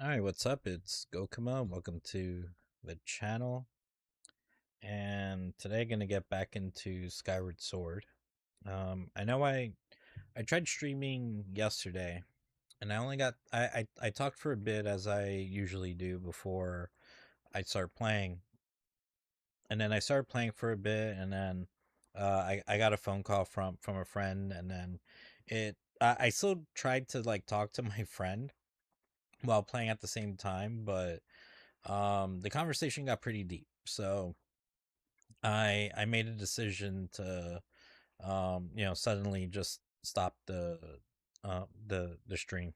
Alright, what's up? It's Gokuma. Welcome to the channel. And today gonna get back into Skyward Sword. I know I tried streaming yesterday and I only got I talked for a bit as I usually do before I start playing. And then I started playing for a bit and then I got a phone call from a friend and then I still tried to like talk to my friend while playing at the same time, but the conversation got pretty deep. So I made a decision to suddenly just stop the stream.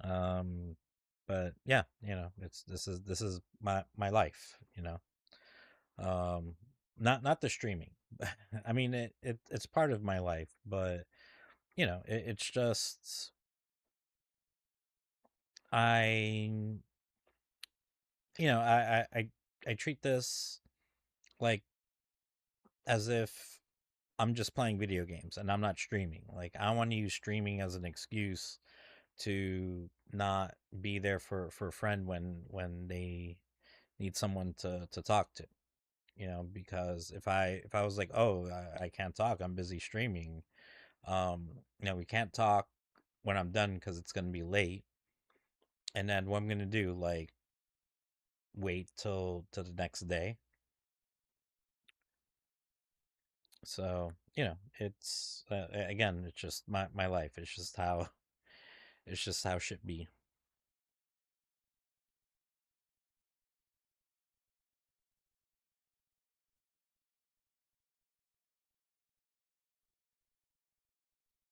Um but yeah, it's this is my life, Um not the streaming. I mean it's part of my life, but it's just I I treat this like as if I'm just playing video games and I'm not streaming. Like I want to use streaming as an excuse to not be there for a friend when they need someone to talk to. Because if I was like, oh, I can't talk, I'm busy streaming. Um, we can't talk when I'm done because it's gonna be late. And then what I'm gonna do, like, wait till the next day. So it's again, it's just my life. It's just how shit be.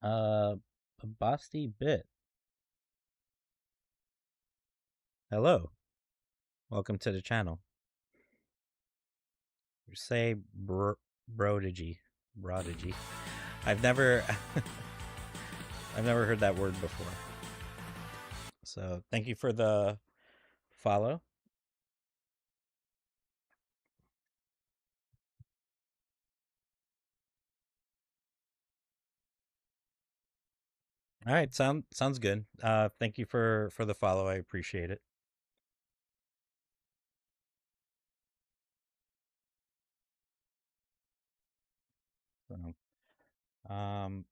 Uh, Basti Bit. Hello, welcome to the channel. Say prodigy, prodigy. I've never, I've never heard that word before. So thank you for the follow. All right, sounds good. Thank you for the follow. I appreciate it. So, um,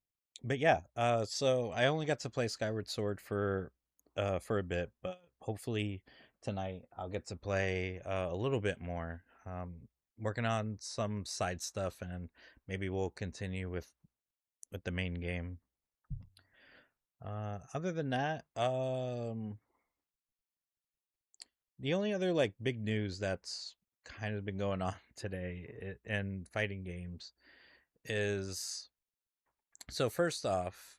but yeah, so I only got to play Skyward Sword for a bit, but hopefully tonight I'll get to play a little bit more. Working on some side stuff, and maybe we'll continue with the main game. Other than that, the only other like big news that's kind of been going on today in fighting games is so first off,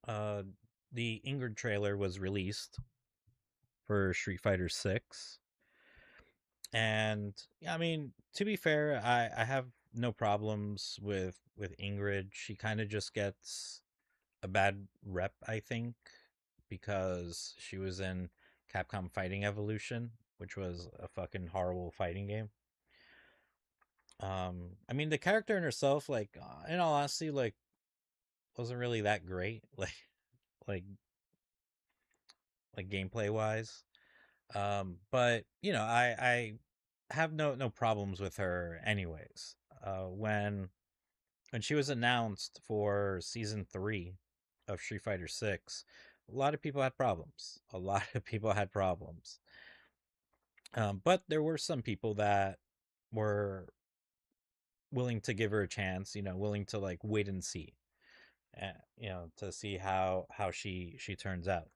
uh, the Ingrid trailer was released for Street Fighter 6. And yeah, I mean, to be fair, I have no problems with Ingrid. She kind of just gets a bad rep, I think, because she was in Capcom Fighting Evolution, which was a fucking horrible fighting game. I mean, the character in herself, like, in all honesty, like, wasn't really that great, like, like gameplay wise. But I have no problems with her, anyways. When she was announced for season 3 of Street Fighter 6, a lot of people had problems. A lot of people had problems. But there were some people that were willing to give her a chance, willing to like wait and see, to see how she turns out.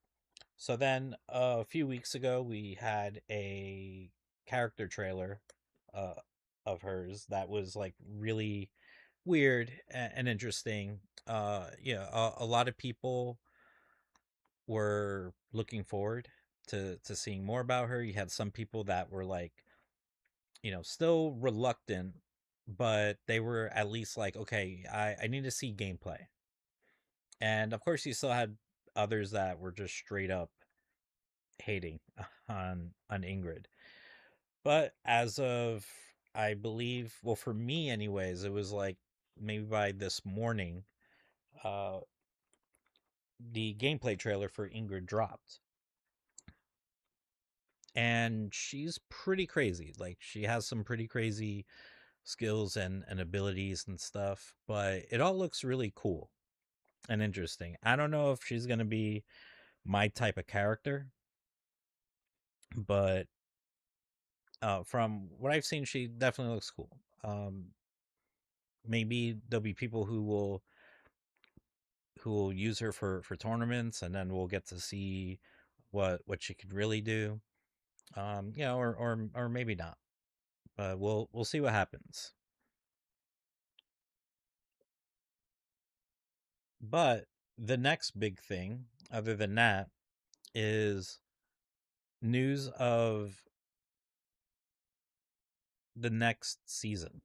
So then a few weeks ago, we had a character trailer uh, of hers that was like really weird and interesting. A lot of people were looking forward to seeing more about her. You had some people that were like, still reluctant, but they were at least like, okay, I need to see gameplay. And of course, you still had others that were just straight up hating on Ingrid. But as of I believe, well, for me anyways, it was like maybe by this morning, uh the gameplay trailer for Ingrid dropped, and she's pretty crazy. Like she has some pretty crazy skills and abilities and stuff, but it all looks really cool and interesting. I don't know if she's going to be my type of character, but from what I've seen, she definitely looks cool. Maybe there'll be people who will use her for tournaments, and then we'll get to see what she could really do. Or maybe not. But we'll see what happens. But the next big thing, other than that, is news of the next season.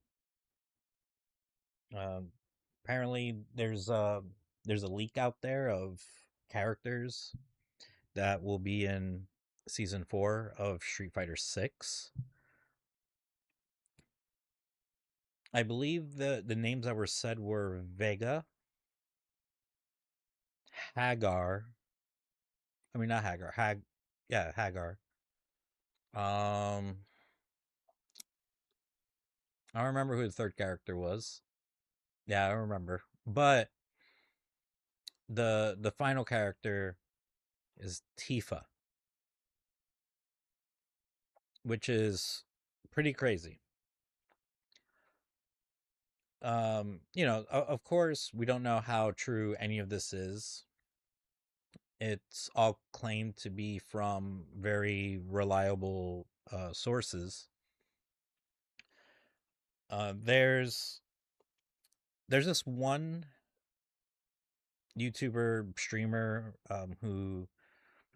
Um, Apparently, there's a leak out there of characters that will be in season 4 of Street Fighter 6. I believe the names that were said were Vega, Hagar. I mean, not Hagar. Yeah, Hagar. Um, I don't remember who the third character was. Yeah, I don't remember. But the final character is Tifa, which is pretty crazy. Of course, we don't know how true any of this is. It's all claimed to be from very reliable sources. Uh, there's there's this one YouTuber streamer who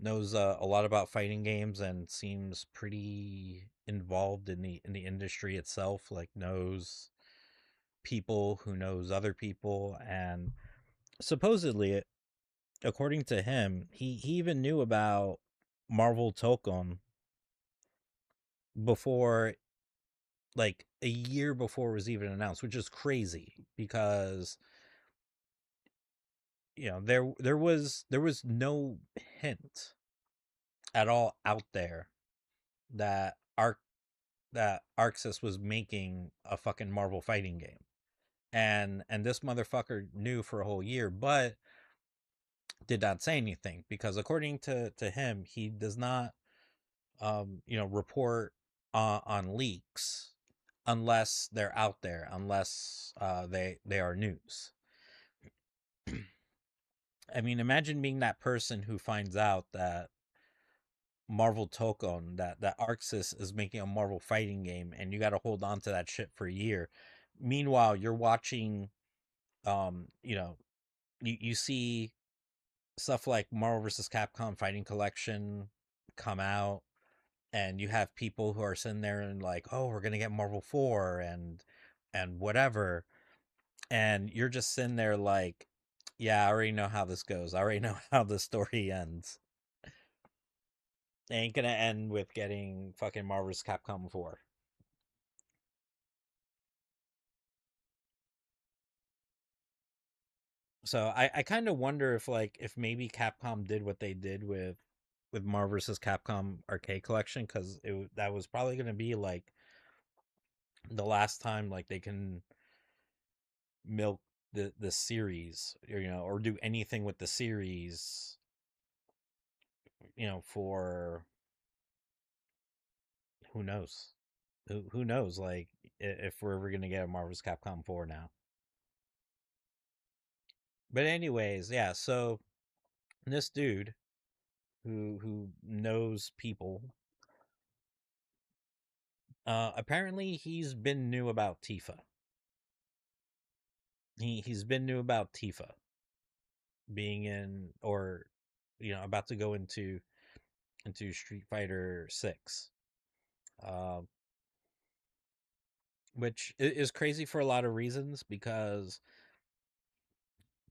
knows a lot about fighting games and seems pretty involved in the industry itself. Like knows people who knows other people, and supposedly, according to him, he even knew about Marvel Tokon before, like a year before it was even announced, which is crazy because there was no hint at all out there that Arxis was making a fucking Marvel fighting game. And this motherfucker knew for a whole year, but did not say anything because according to him, he does not report on leaks unless they're out there, unless they are news. I mean, imagine being that person who finds out that Marvel Tokon, that Arxis is making a Marvel fighting game, and you got to hold on to that shit for a year. Meanwhile, you're watching, um, you know, you see stuff like Marvel vs. Capcom Fighting Collection come out, and you have people who are sitting there and like, oh, we're gonna get Marvel 4 and whatever, and you're just sitting there like, yeah, I already know how this goes. I already know how the story ends. It ain't gonna end with getting fucking Marvel vs. Capcom 4. So I kind of wonder if maybe Capcom did what they did with Marvel vs. Capcom Arcade Collection, because that was probably going to be like the last time like they can milk the series, or do anything with the series, for who knows, who knows, like if we're ever going to get a Marvel vs. Capcom 4 now. But anyways, yeah. So this dude who knows people, apparently he's been new about Tifa. He's been new about Tifa being in, or about to go into Street Fighter 6. Uh, which is crazy for a lot of reasons, because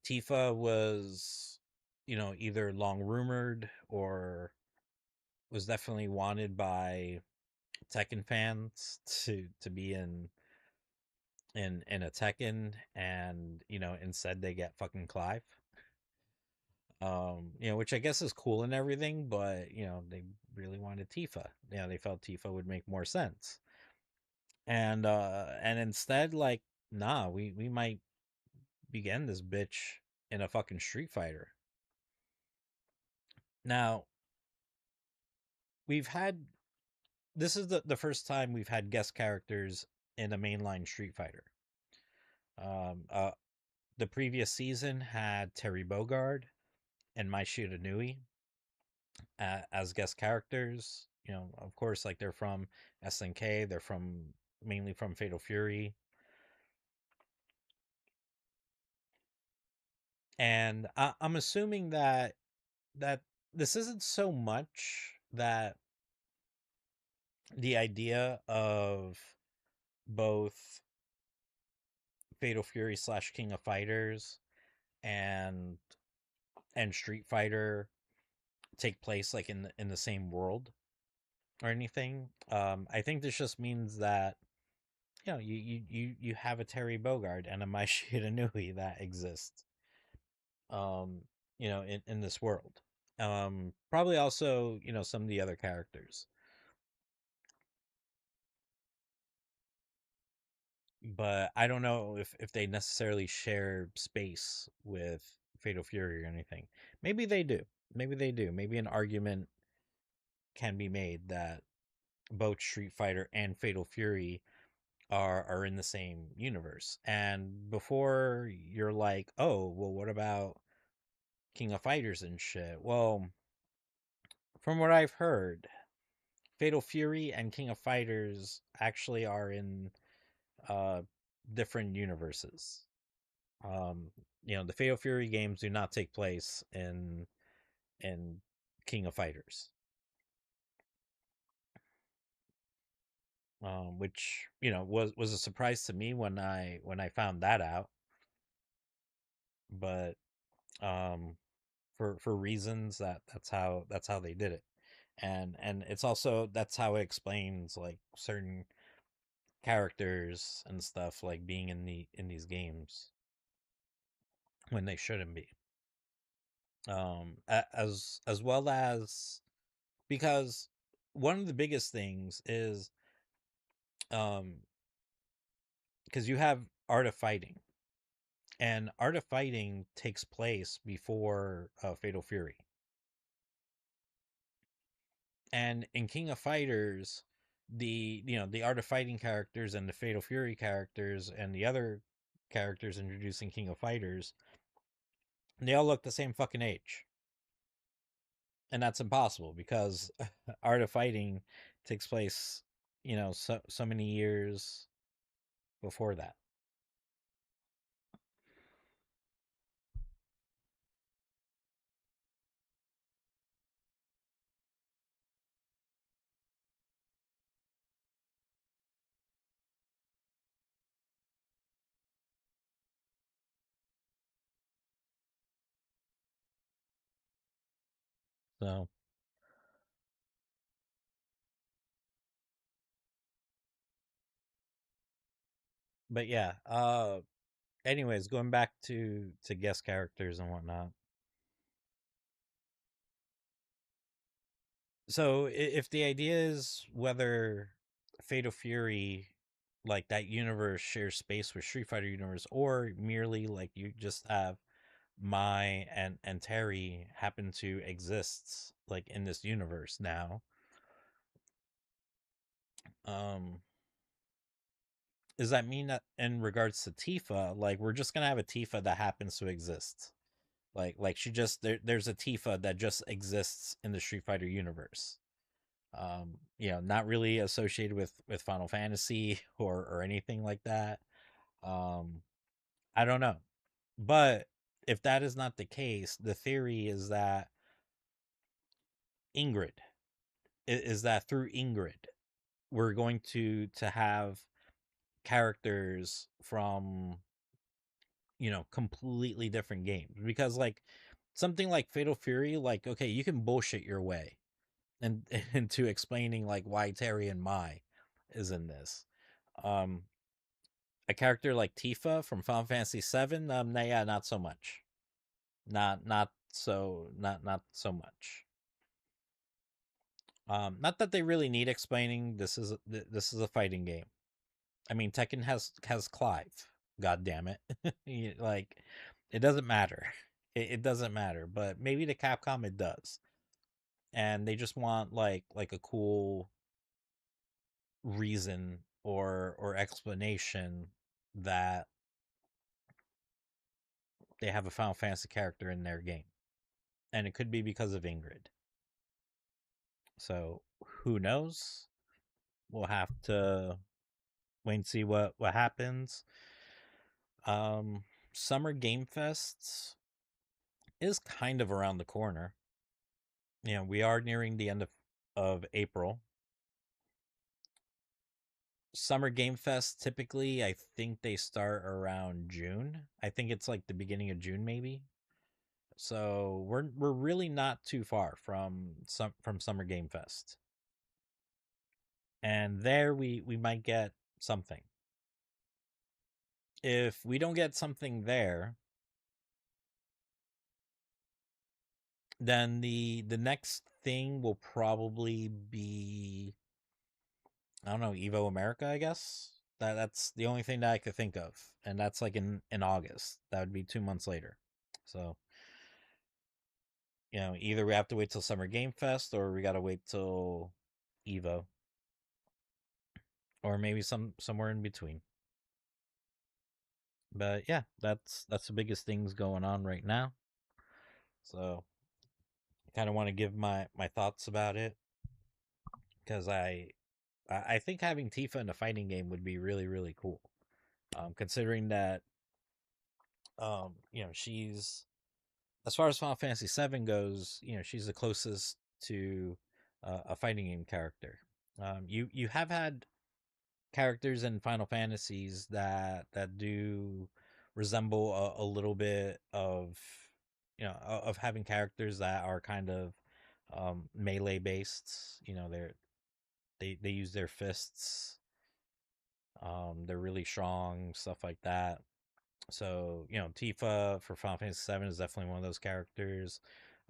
Tifa was, either long rumored or was definitely wanted by Tekken fans to be in a Tekken, and instead they get fucking Clive. Which I guess is cool and everything, but they really wanted Tifa. They felt Tifa would make more sense. And instead, like, nah, we might begin this bitch in a fucking Street Fighter. Now, we've had this is the first time we've had guest characters in a mainline Street Fighter. Um, uh, the previous season had Terry Bogard and Mai Shiranui as guest characters. Of course, like they're from SNK, they're mainly from Fatal Fury, and I'm assuming that this isn't so much that the idea of both Fatal Fury slash King of Fighters and Street Fighter take place like in the same world or anything. I think this just means that you have a Terry Bogard and a Mai Shiranui that exists. Um, in this world. Probably also some of the other characters, but I don't know if they necessarily share space with Fatal Fury or anything. Maybe they do. Maybe they do. Maybe an argument can be made that both Street Fighter and Fatal Fury are in the same universe. And before you're like, oh, well, what about King of Fighters and shit? Well, from what I've heard, Fatal Fury and King of Fighters actually are in uh different universes. Um, the Fatal Fury games do not take place in King of Fighters. Which was a surprise to me when I found that out. But um, for reasons that's how they did it, and it's also that's how it explains like certain characters and stuff like being in these games when they shouldn't be. As well as because one of the biggest things is um because you have Art of Fighting, and Art of Fighting takes place before Fatal Fury. And in King of Fighters, the Art of Fighting characters and the Fatal Fury characters and the other characters introduced in King of Fighters, they all look the same fucking age. And that's impossible because Art of Fighting takes place, so many years before that. So, but yeah, anyways, going back to guest characters and whatnot. So if the idea is whether Fatal Fury, like that universe, shares space with Street Fighter universe, or merely like you just have Mai and Terry happen to exist like in this universe now. Um, does that mean that in regards to Tifa, like we're just gonna have a Tifa that happens to exist? Like she just there's a Tifa that just exists in the Street Fighter universe. Not really associated with Final Fantasy or anything like that. Um, I don't know. But if that is not the case, the theory is that Ingrid is that through Ingrid we're going to have characters from completely different games, because like something like Fatal Fury, like okay, you can bullshit your way and into explaining like why Terry and Mai is in this. Um, a character like Tifa from Final Fantasy VII, yeah, not so much. Not so not so much. Not that they really need explaining. This is a fighting game. I mean, Tekken has Clive. God damn it! Like, it doesn't matter. It doesn't matter. But maybe to Capcom it does, and they just want like a cool reason or explanation that they have a Final Fantasy character in their game, and it could be because of Ingrid. So who knows? We'll have to wait and see what happens. Um, Summer Game Fest is kind of around the corner. You know, we are nearing the end of April. Summer Game Fest typically, I think they start around June. I think it's like the beginning of June, maybe. So we're really not too far from Summer Game Fest, and there we might get something. If we don't get something there, then the next thing will probably be, I don't know, Evo America, I guess. That's the only thing that I could think of, and that's like in August. That would be 2 months later. So, you know, either we have to wait till Summer Game Fest, or we got to wait till Evo, or maybe somewhere in between. But yeah, that's the biggest things going on right now. So I kind of want to give my thoughts about it, because I think having Tifa in a fighting game would be really really cool. Considering that, you know, she's, as far as Final Fantasy VII goes, you know, she's the closest to a fighting game character. You have had characters in Final Fantasies that do resemble a little bit of, you know, of having characters that are kind of melee based. You know, they use their fists. They're really strong, stuff like that. So, you know, Tifa for Final Fantasy VII is definitely one of those characters.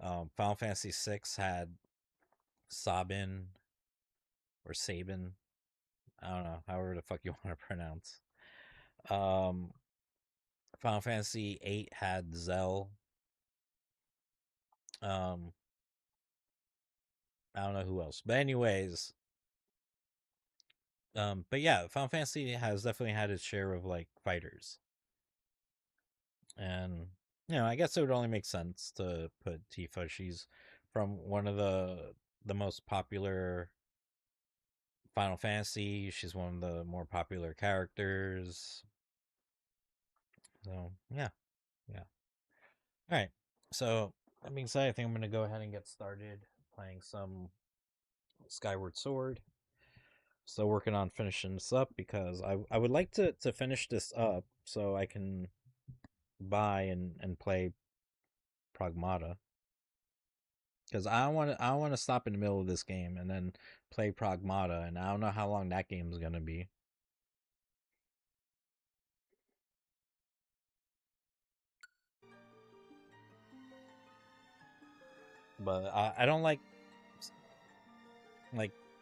Final Fantasy VI had Sabin or Sabin. I don't know, however the fuck you want to pronounce. Um, Final Fantasy VIII had Zell. Um, I don't know who else, but anyways, but yeah, Final Fantasy has definitely had its share of like fighters, and you know, I guess it would only make sense to put Tifa. She's from one of the most popular Final Fantasy. She's one of the more popular characters. So yeah, yeah. All right. So that being said, I think I'm gonna go ahead and get started playing some Skyward Sword. Still working on finishing this up, because I would like to finish this up so I can buy and play Pragmata. Because I want to stop in the middle of this game and then play Pragmata, and I don't know how long that game is gonna be. But I don't like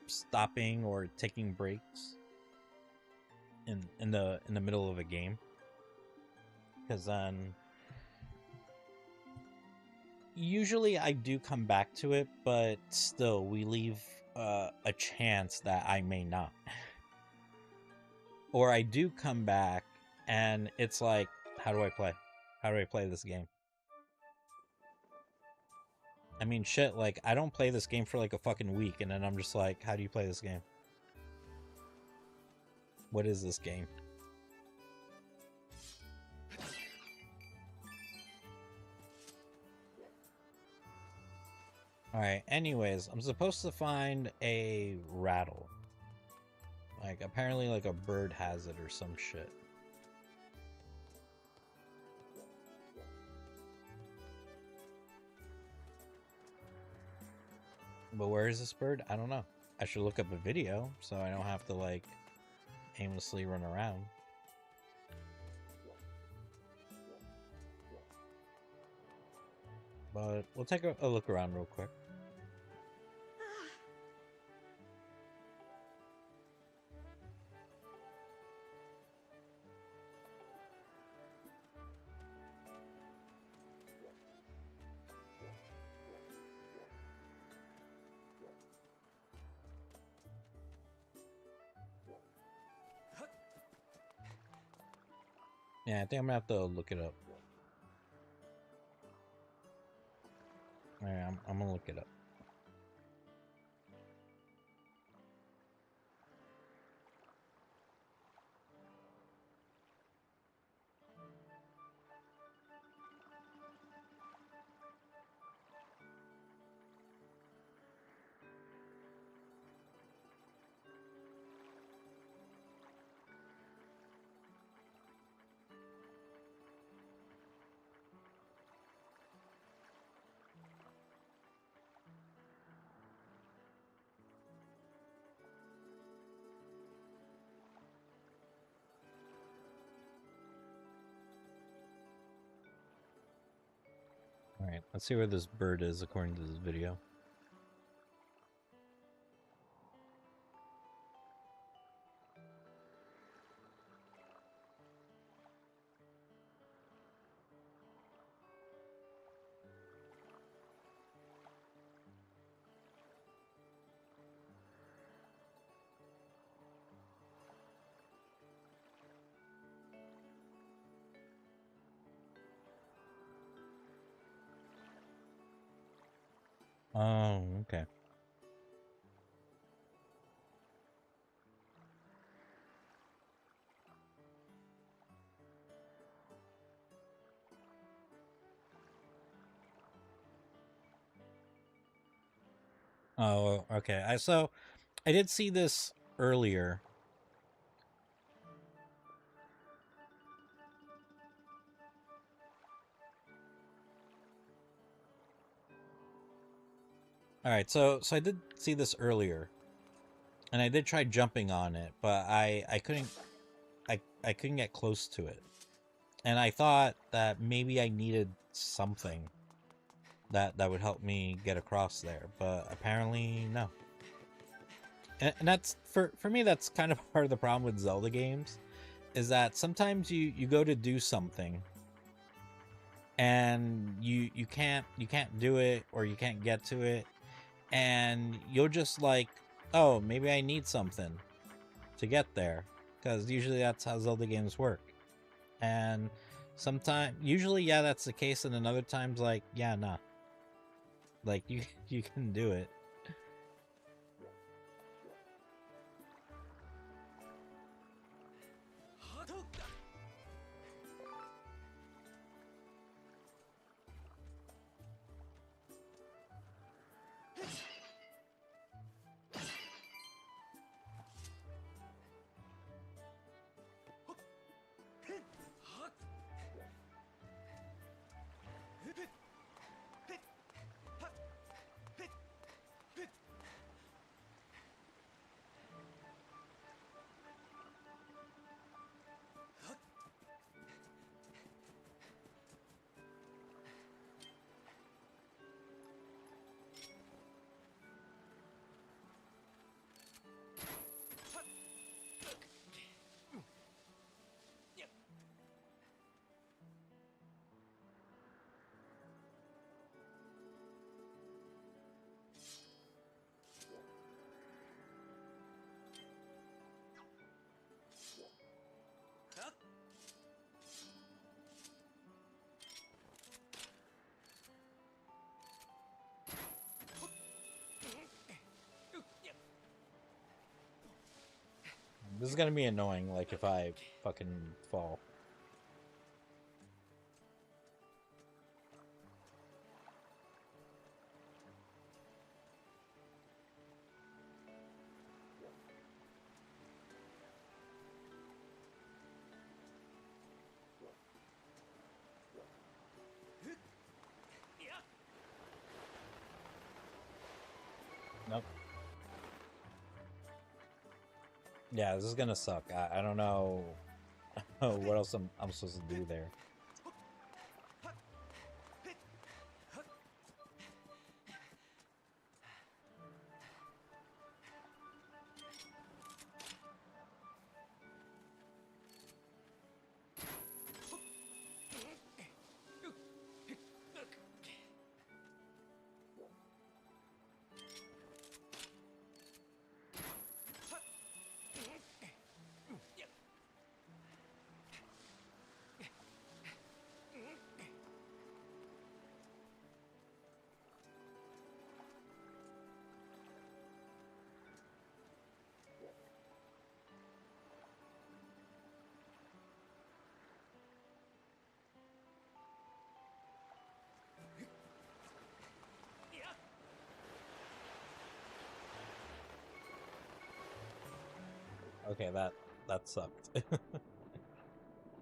stopping or taking breaks in the middle of a game, because then usually I do come back to it, but still we leave a chance that I may not. Or I do come back and it's like, how do I play? How do I play this game? I mean, shit, like, I don't play this game for like a fucking week, and then I'm just like, how do you play this game? What is this game? Alright, anyways, I'm supposed to find a rattle. Like, apparently, like, a bird has it or some shit. But where is this bird? I don't know. I should look up a video so I don't have to, like, aimlessly run around. But we'll take a look around real quick. Yeah, I think I'm gonna have to look it up. Alright, I'm gonna look it up. Alright, let's see where this bird is according to this video. Oh, okay. Oh, okay. So I did see this earlier. All right, so I did see this earlier, and I did try jumping on it, but I couldn't get close to it, and I thought that maybe I needed something that would help me get across there, but apparently no. And that's for me. That's kind of part of the problem with Zelda games, is that sometimes you go to do something, and you can't do it, or you can't get to it, and you'll just like, oh, maybe I need something to get there, because usually that's how Zelda games work. And sometimes, usually, yeah, that's the case, and then other times, like, yeah, nah, like you can do it. This is gonna be annoying, like, if I fucking fall. Nope. Yeah, this is gonna suck. I don't know what else I'm supposed to do there. Okay, that sucked.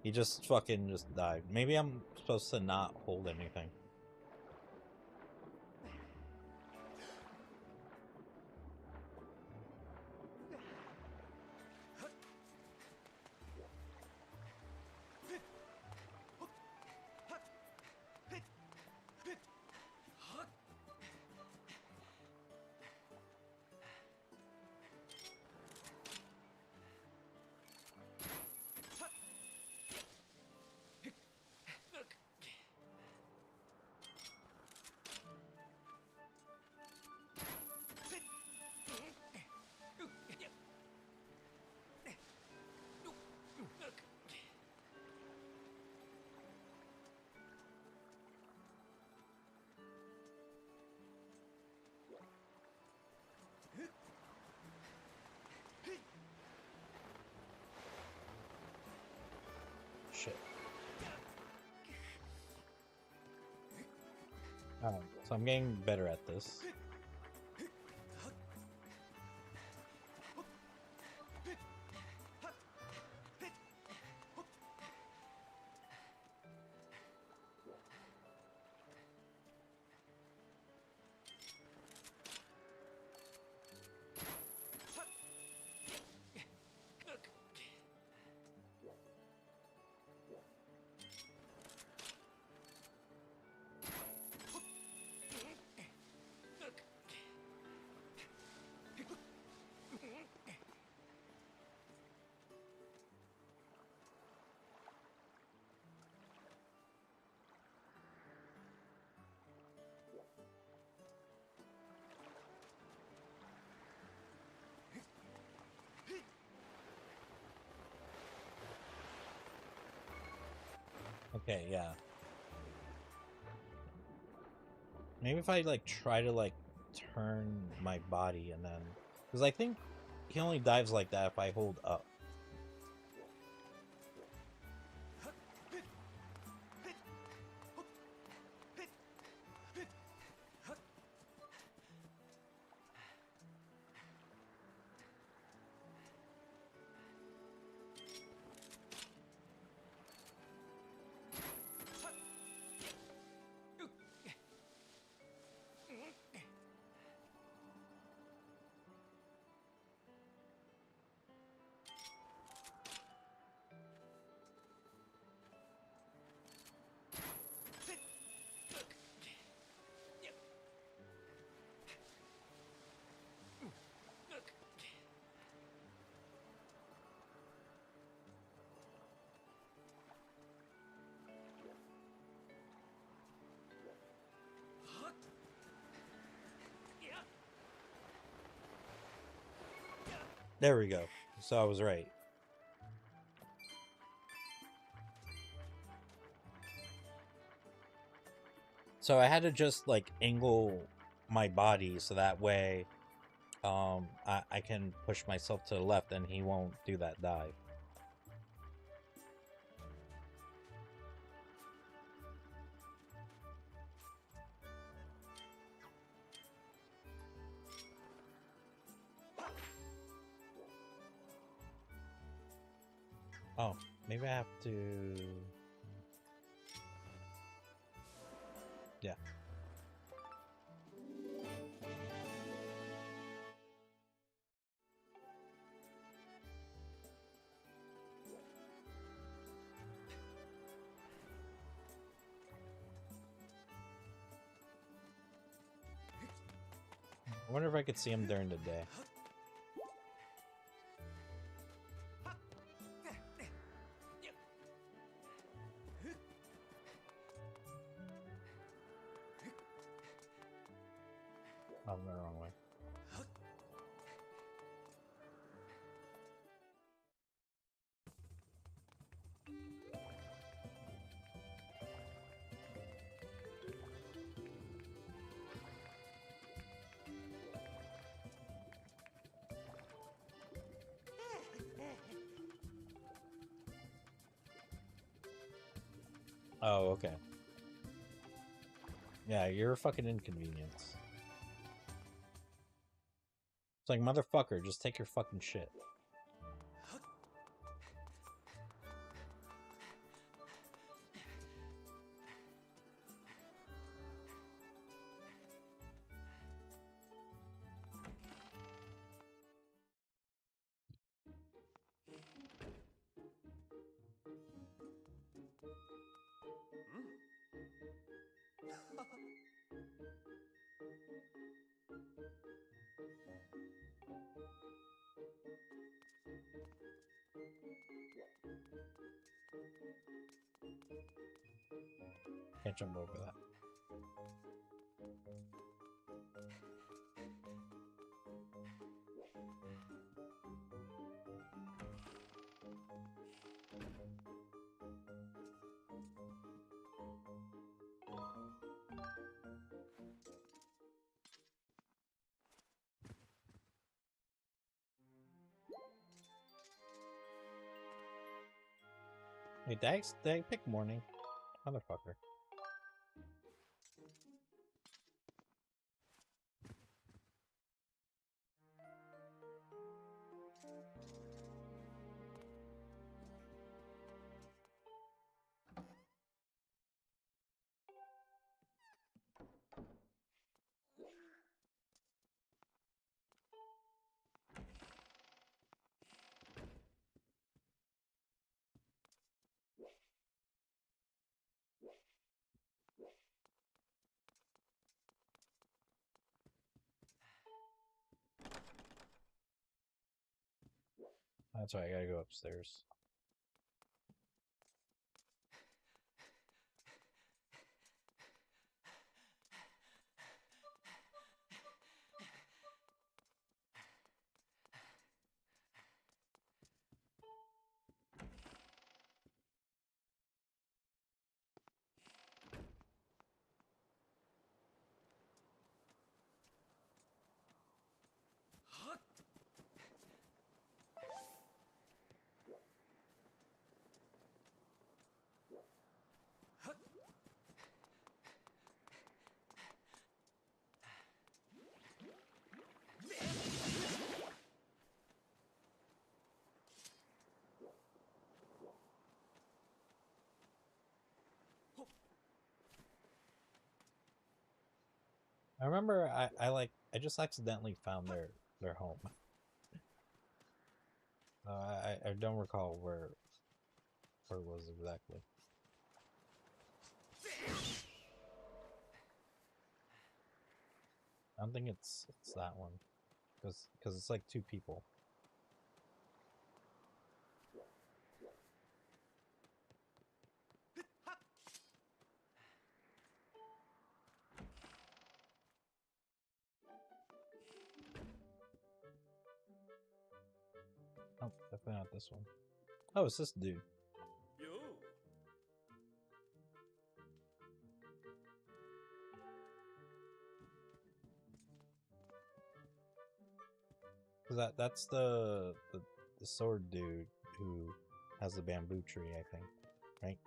He just fucking just died. Maybe I'm supposed to not hold anything. Shit. Alright, so I'm getting better at this. Okay, yeah. Maybe if I like try to like turn my body and then, because I think he only dives like that if I hold up. There we go. So I was right. So I had to just like angle my body so that way I can push myself to the left and he won't do that dive. Oh, maybe I have to... Yeah. I wonder if I could see him during the day. Oh, I'm the wrong way. Oh, okay. Yeah, you're a fucking inconvenience. It's like, motherfucker, just take your fucking shit. can't jump over that. Hey, did I pick morning? Motherfucker. That's right, I gotta go upstairs. I remember I just accidentally found their home. I don't recall where it was exactly. I don't think it's that one, because it's like two people. Oh, definitely not this one. Oh, it's this dude. That's the sword dude who has the bamboo tree, I think, right?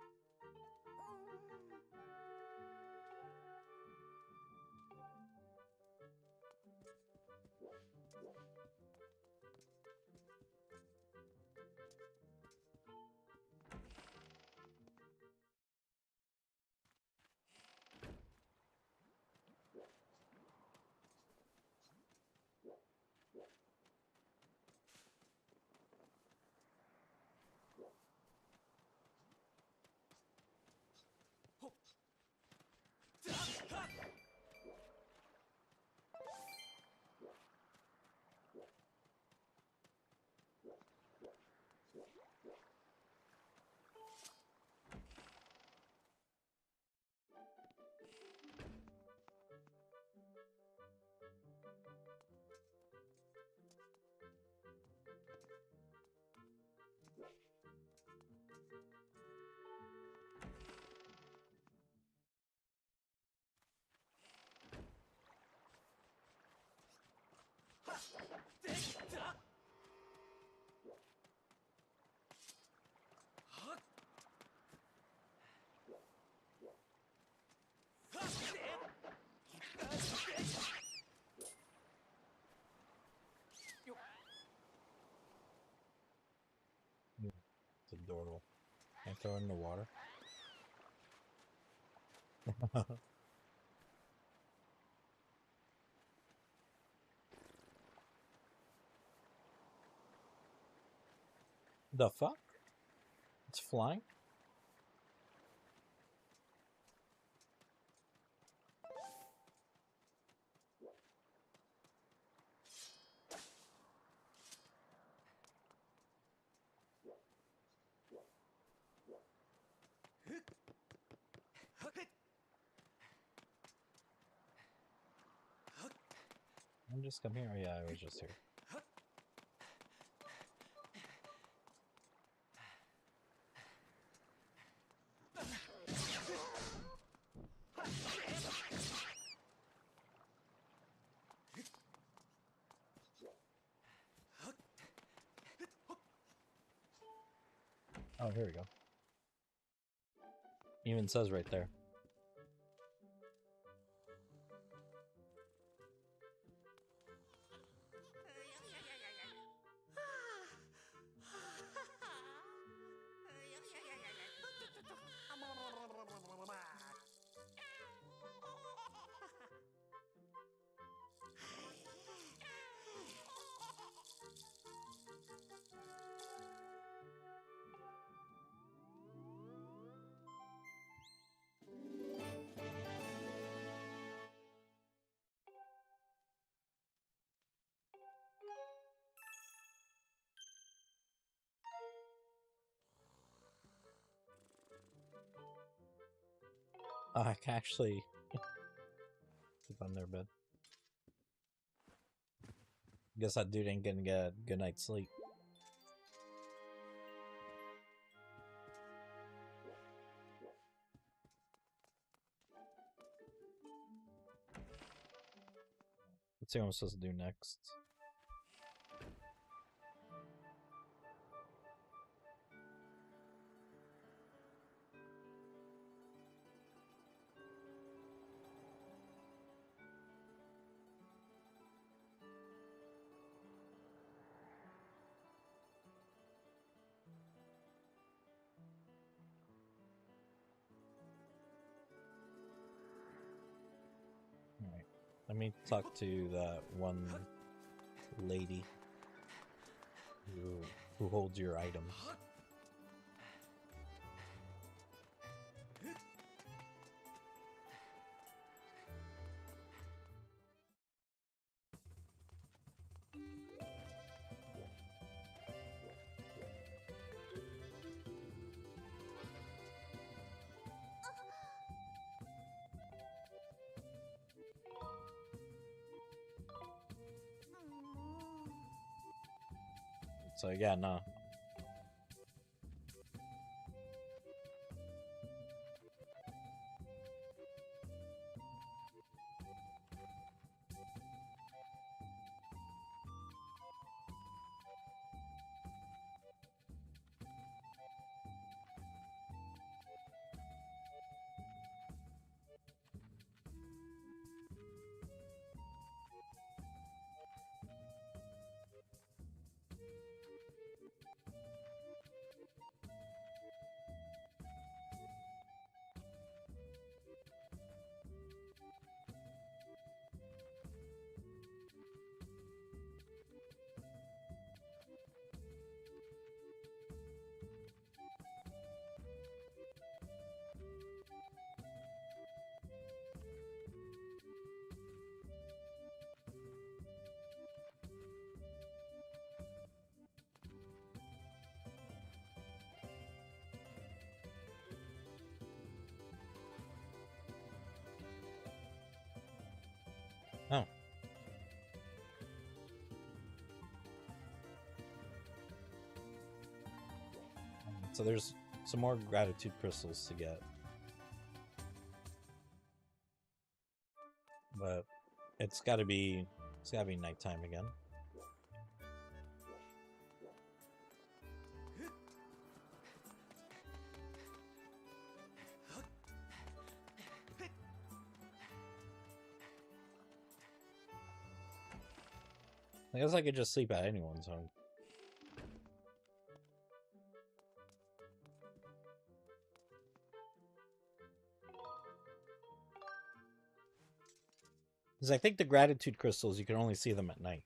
It's adorable. Can I throw it in the water? The fuck? It's flying? I'm just come here. Oh, yeah, I was just here. Oh, here we go. Even says right there. Oh, I can actually sleep on their bed. Guess that dude ain't gonna get a good night's sleep. Let's see what I'm supposed to do next. Alright. Let me talk to that one lady who holds your items. So yeah, no. Oh. So there's some more gratitude crystals to get. But it's gotta be nighttime again. I guess I could just sleep at anyone's home. Because I think the gratitude crystals, you can only see them at night.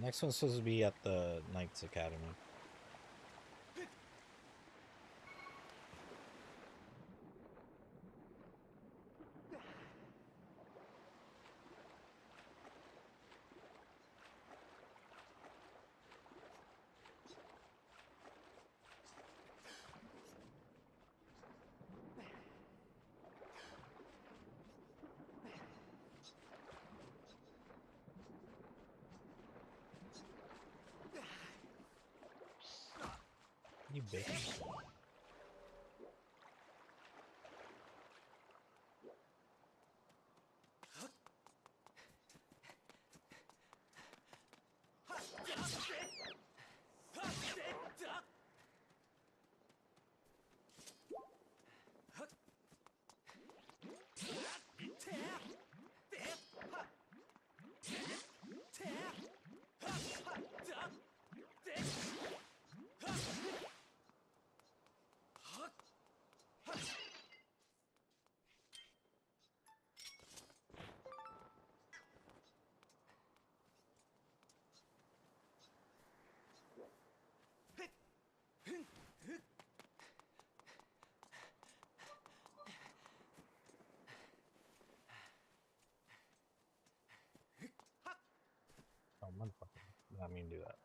Next one's supposed to be at the Knights Academy. You bitch. Oh, motherfucker. Did not mean to do that.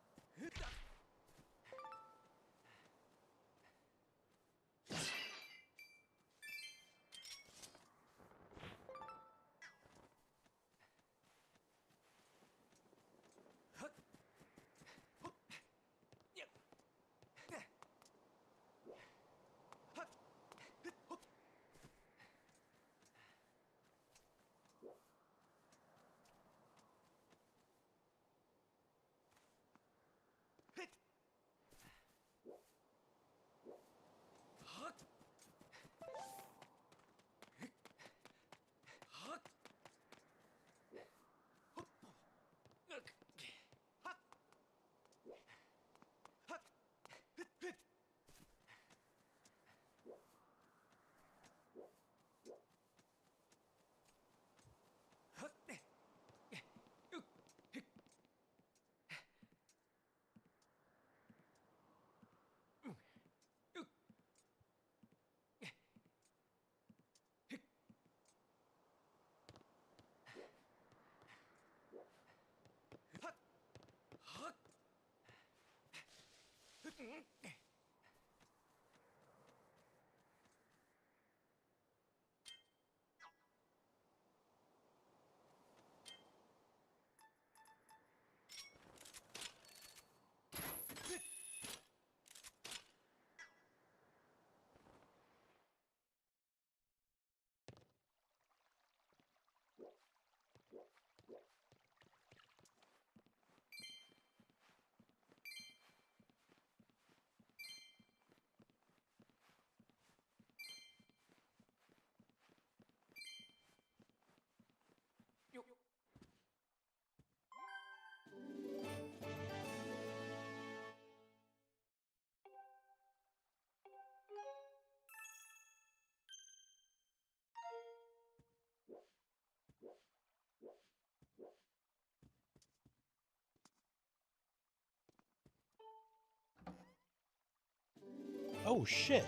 Oh, shit.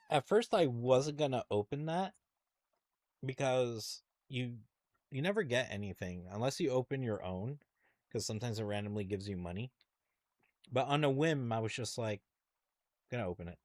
At first, I wasn't gonna open that because you never get anything unless you open your own, because sometimes it randomly gives you money. But on a whim, I was just like, gonna open it.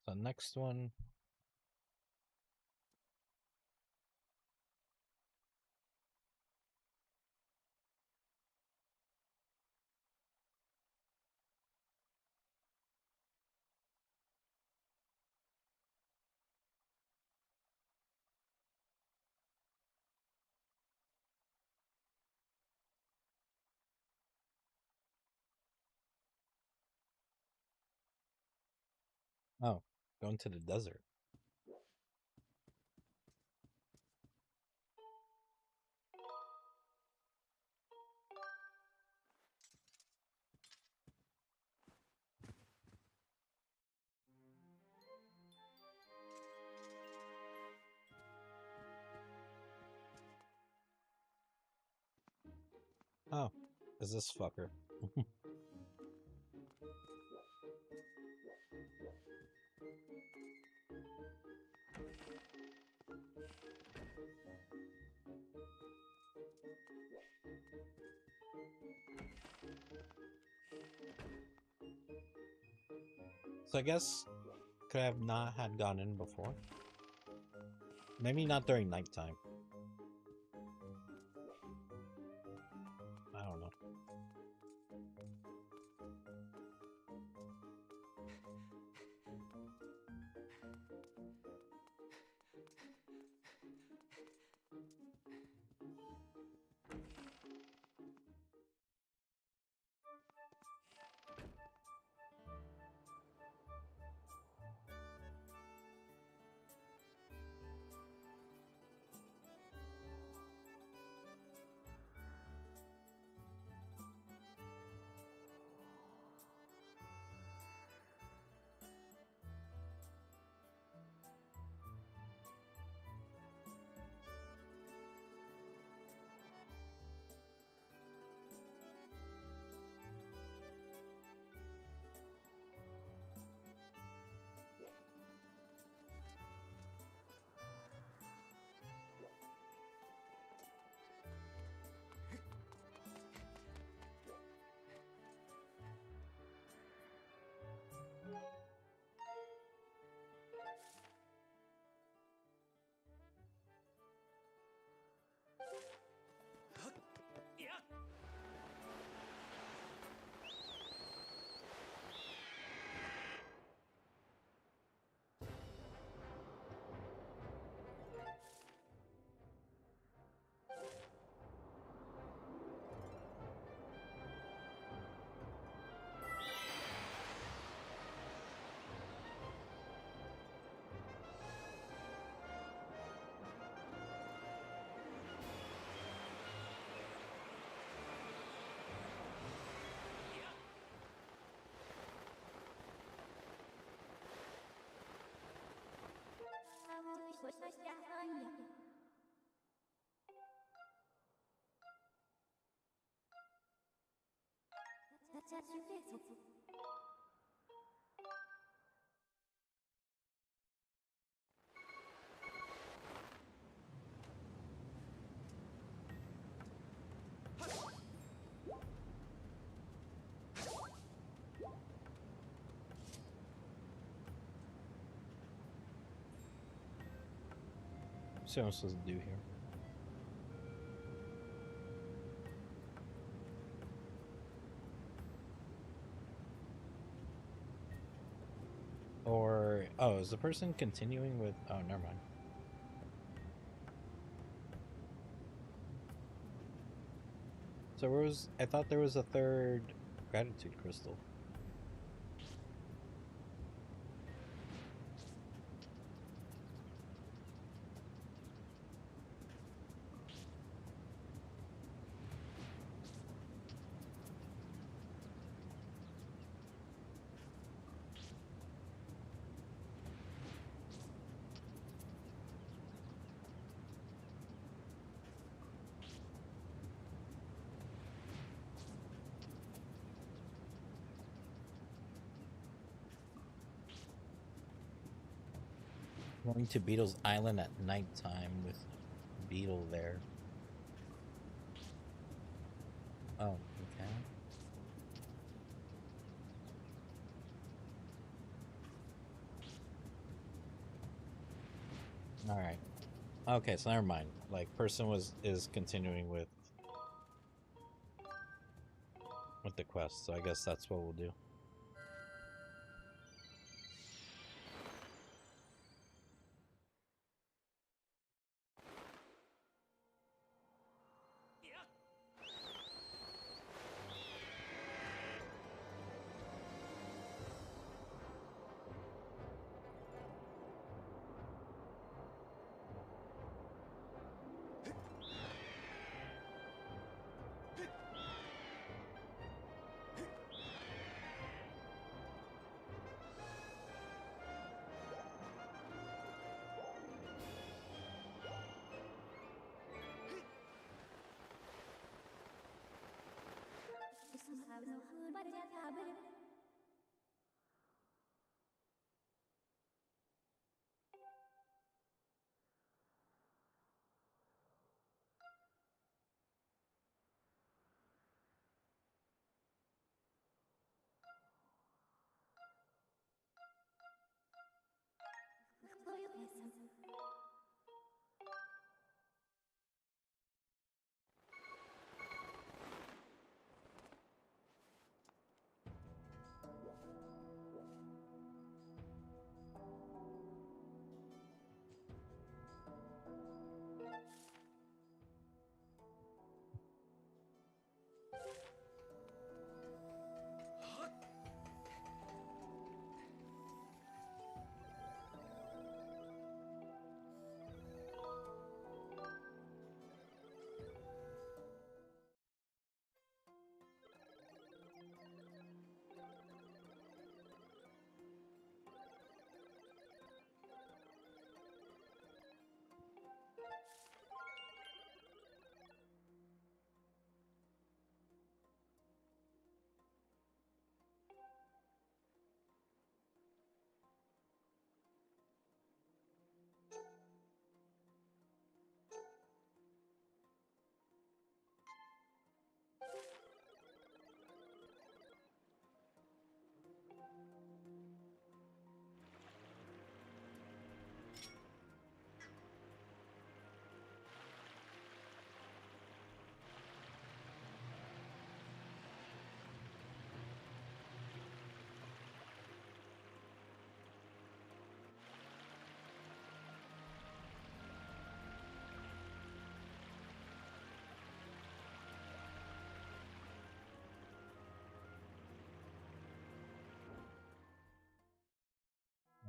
The next one. Oh, going to the desert. Oh, is this fucker? So I guess could I have not had gone in before? Maybe not during nighttime. I don't know. See what I'm supposed to do here. Or oh, is the person continuing with? Oh, never mind. So where was? I thought there was a third gratitude crystal. Going to Beetle's Island at nighttime with Beetle there. Oh, okay. All right. Okay, so never mind. Like person was is continuing with the quest, so I guess that's what we'll do.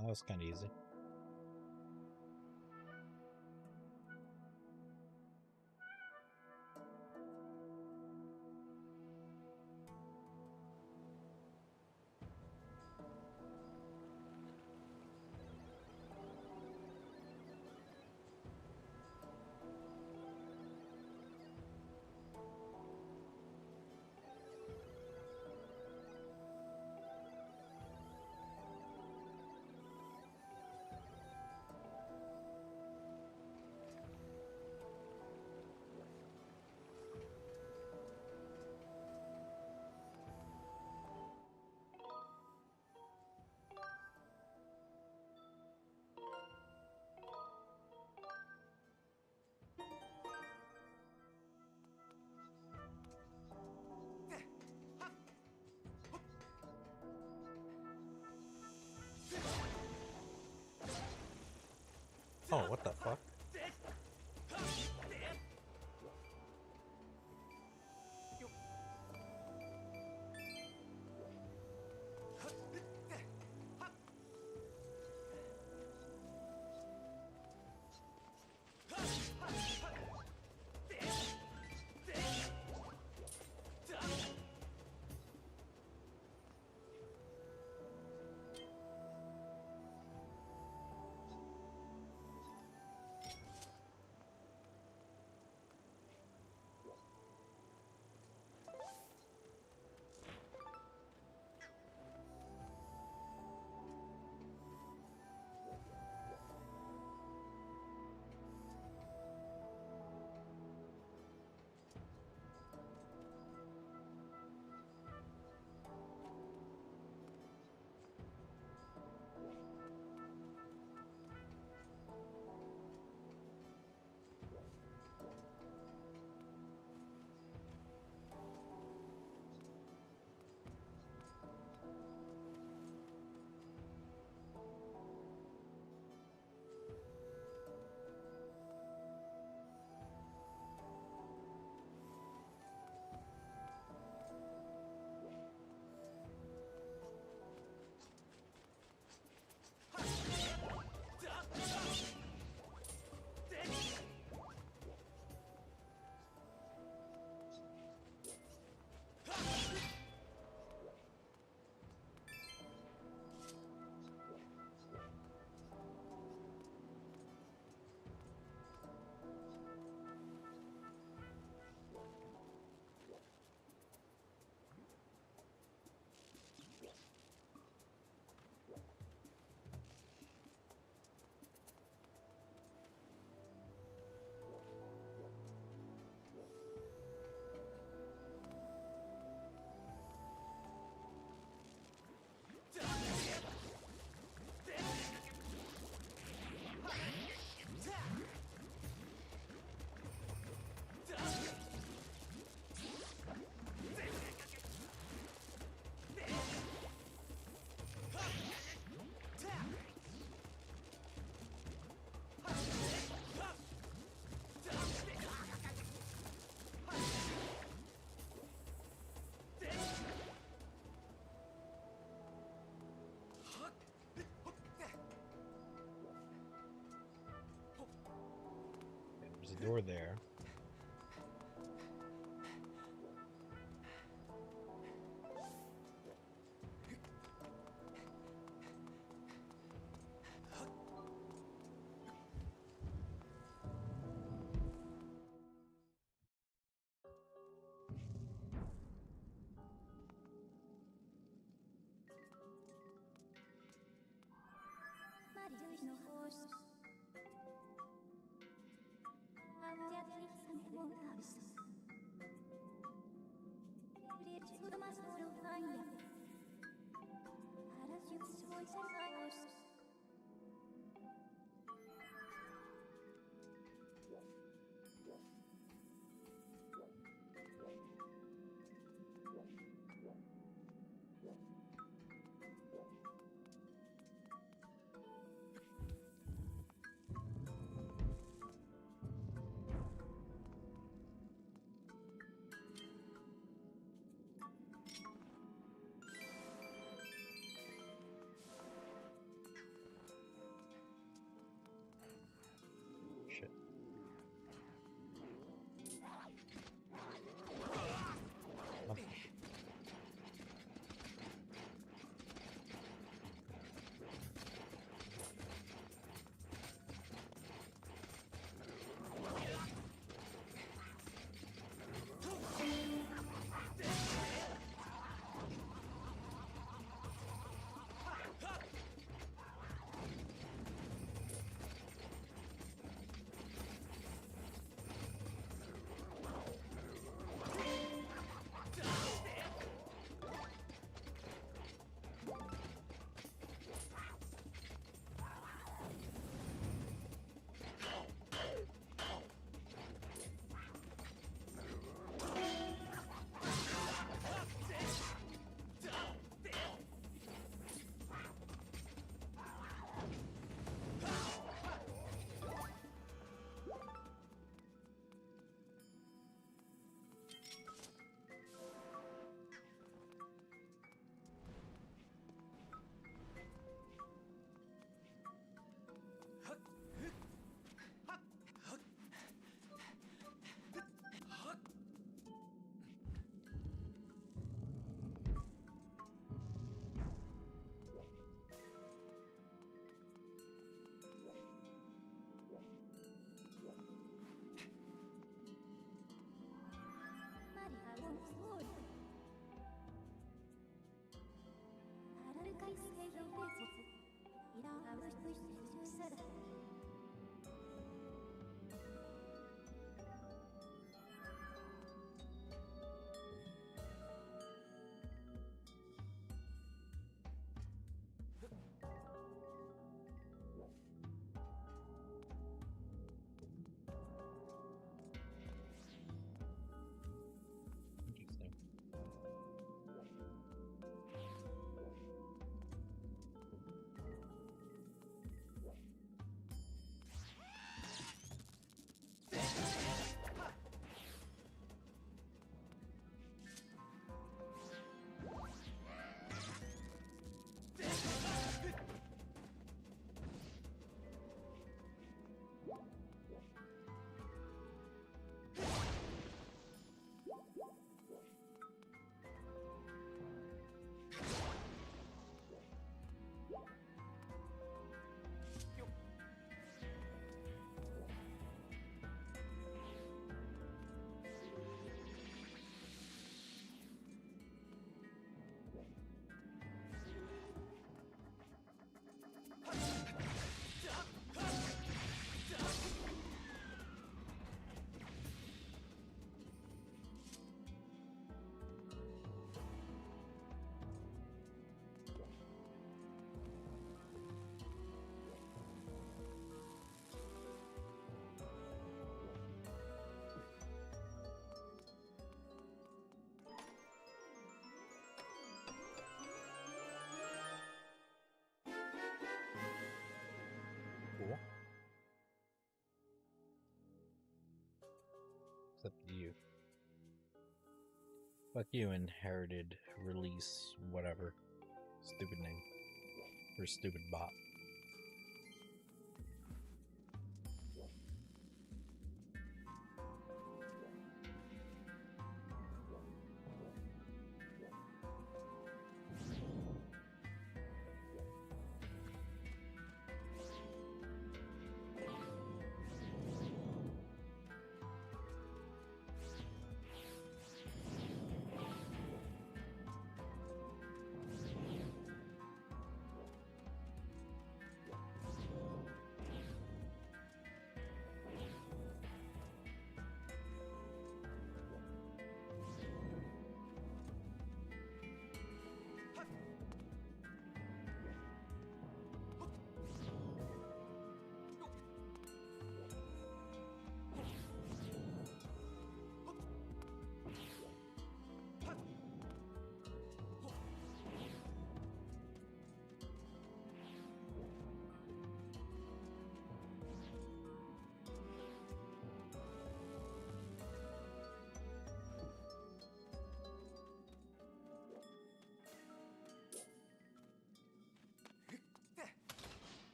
That was kind of easy. Oh, what the fuck? You're there. Shit. Oh. Interesting. Cool. Except you. Fuck you, inherited release, whatever. Stupid name. Or stupid bot.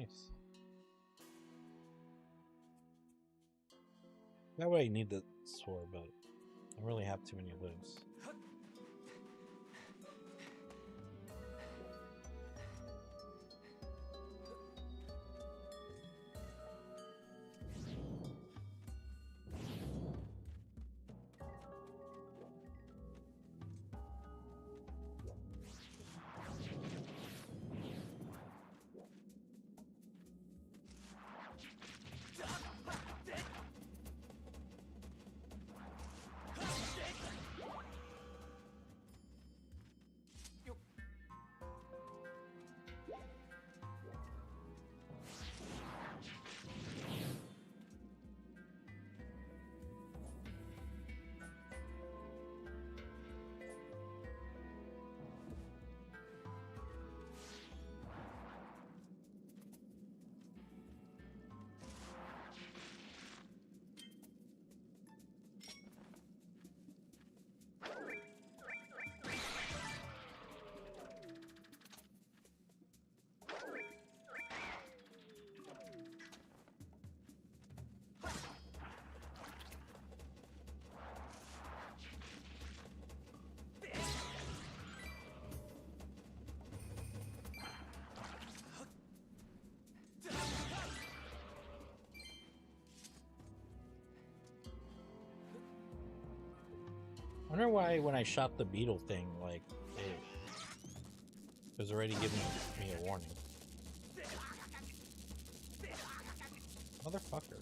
Nice. That way I need the sword, but I don't really have too many lives. I wonder why when I shot the beetle thing, like, it was already giving me a warning. Motherfucker.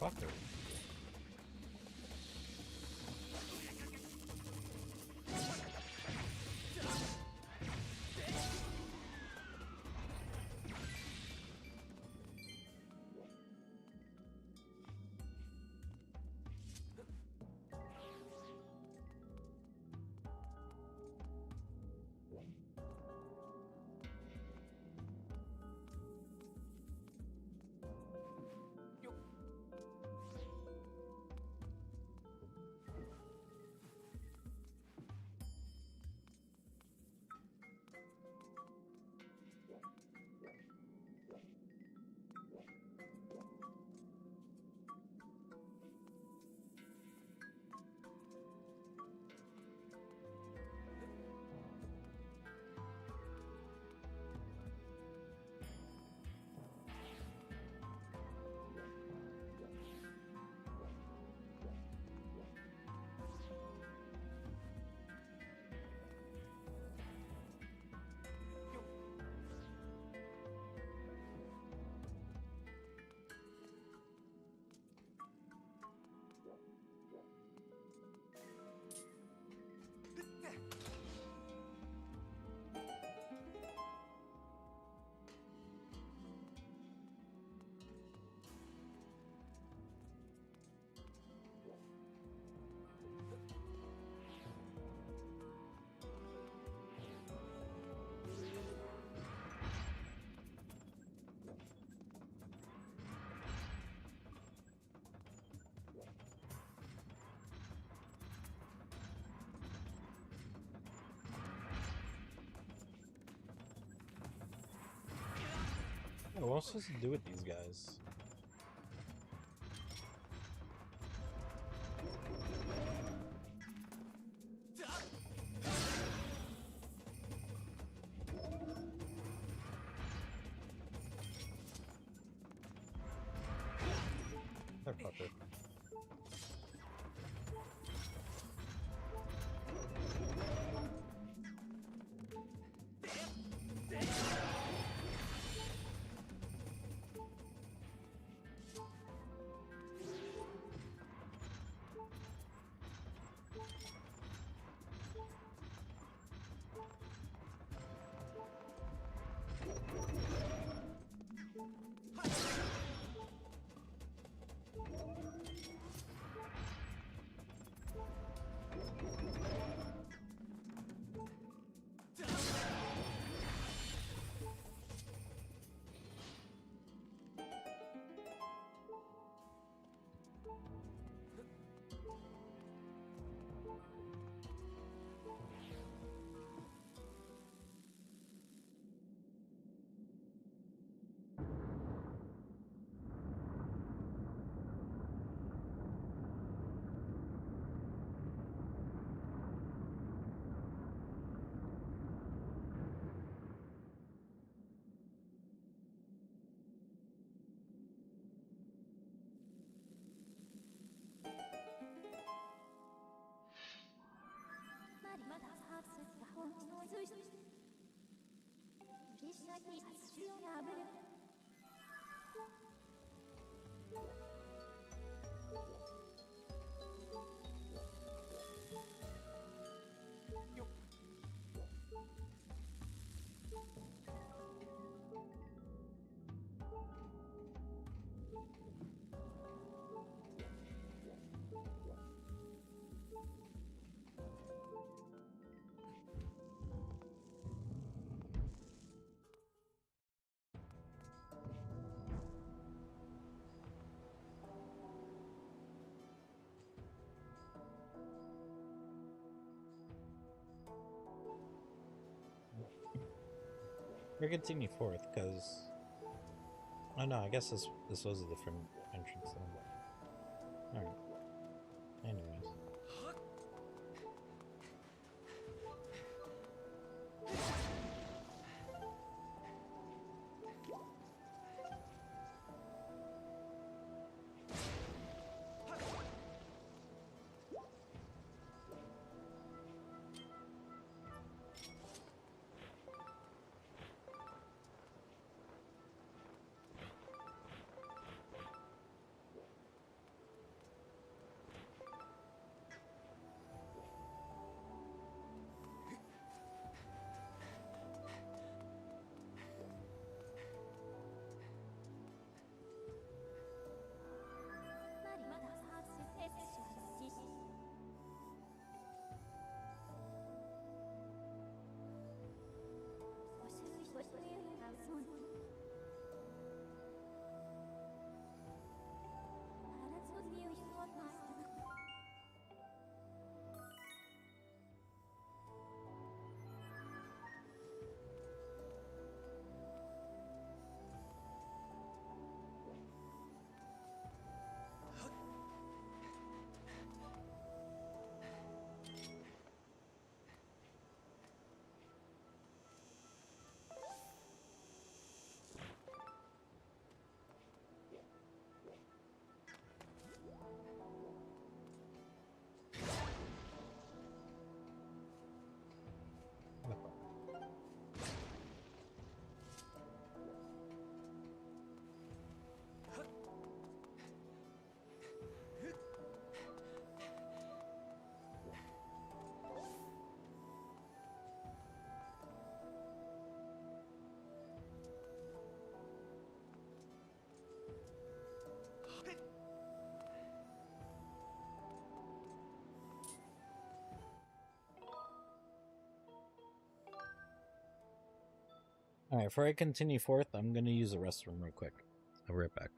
Motherfucker. Yeah, what am I supposed to do with these guys? Motherfucker. We're continue forth, because... Oh no, I guess this was a different entrance then. Alright. Anyways. All right, before I continue forth, I'm gonna use the restroom real quick. I'll be right back.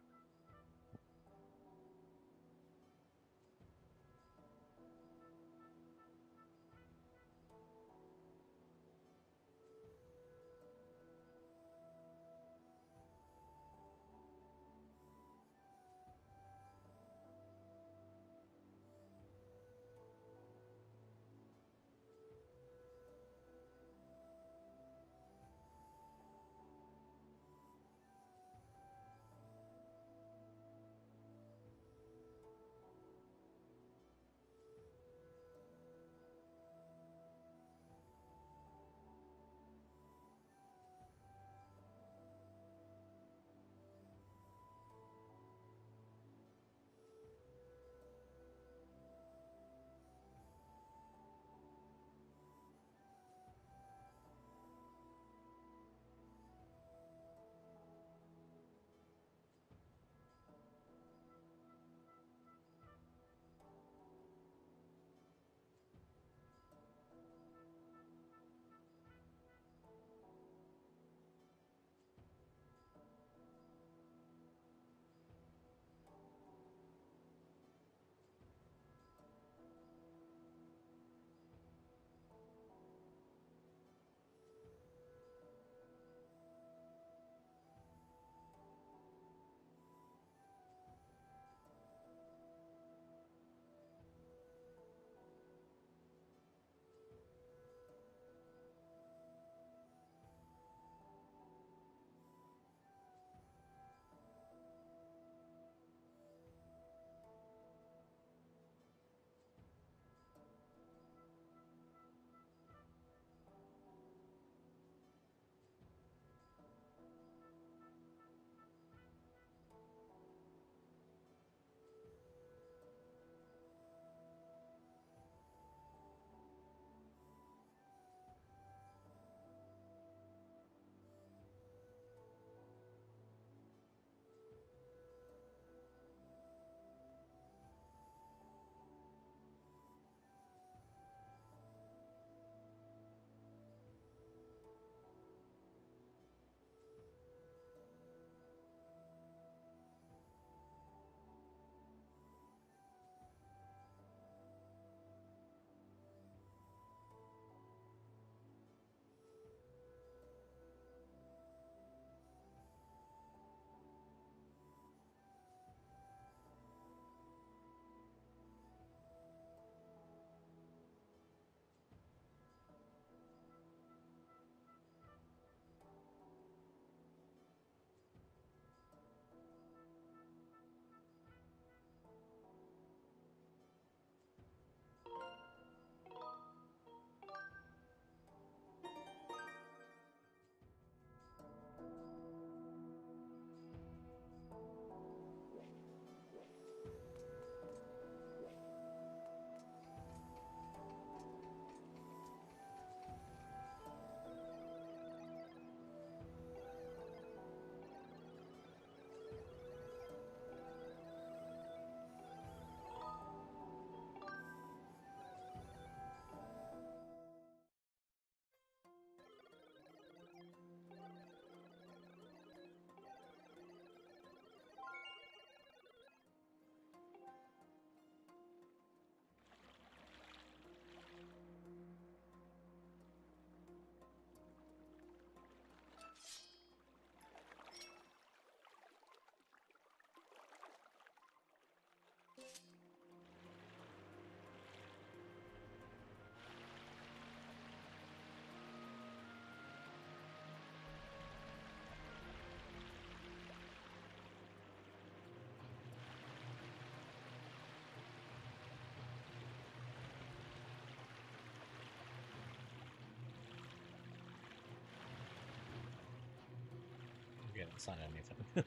Yeah, it's not anything.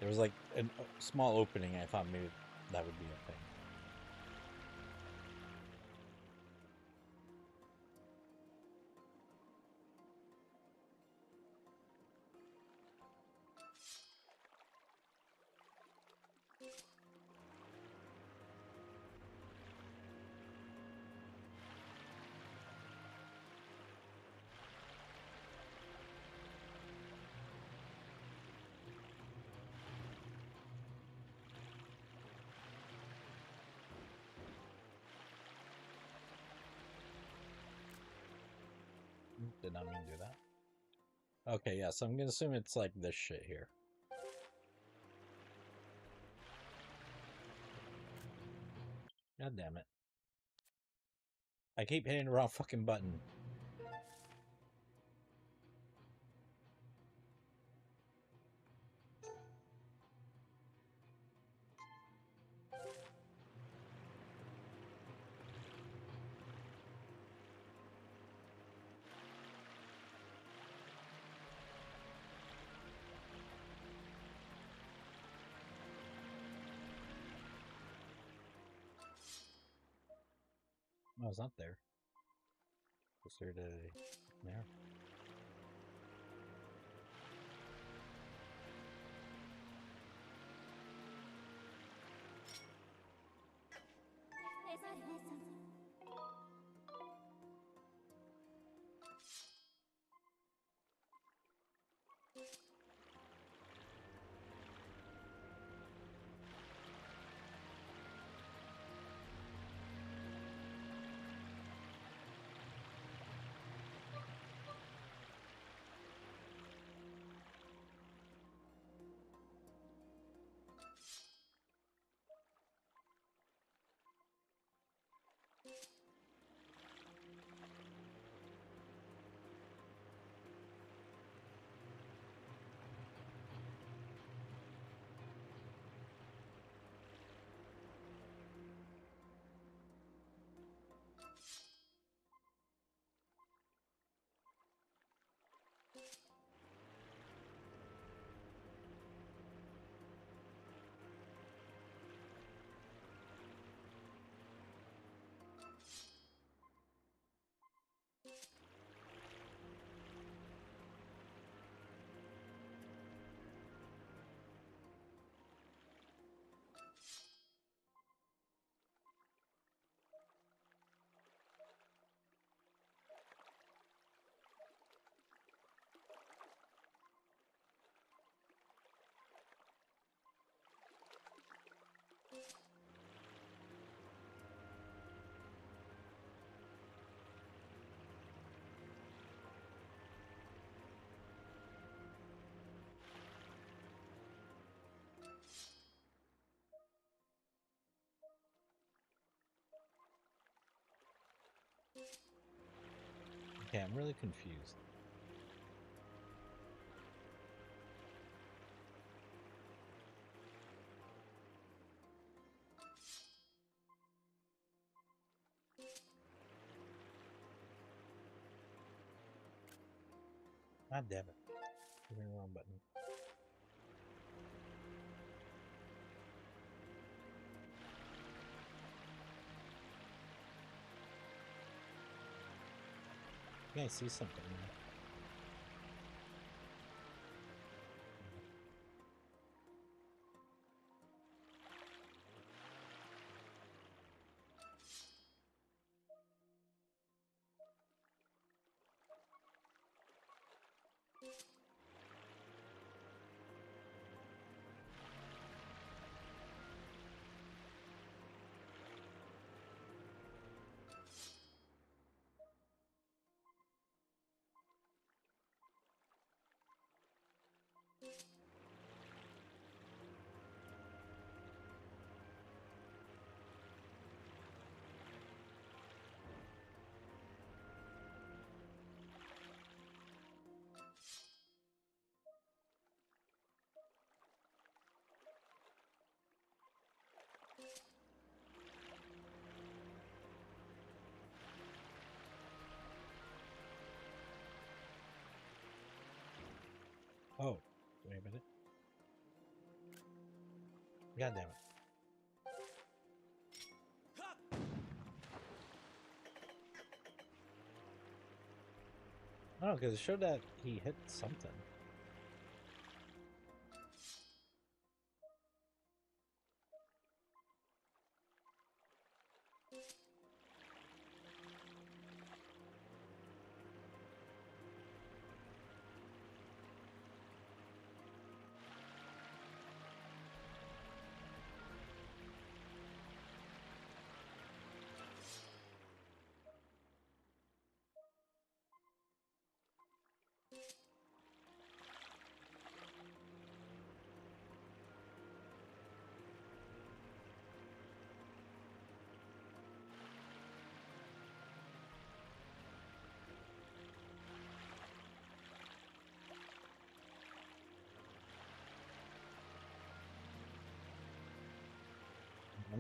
There was like a small opening. I thought maybe that would be a thing. Did not mean to do that. Okay, yeah, so I'm gonna assume it's like this shit here. God damn it. I keep hitting the wrong fucking button. No, it's not there. Closer to there. Okay, I'm really confused. God damn it. Hitting the wrong button. I think I see something there. Oh, wait a minute. God damn it. Oh, because it showed that he hit something.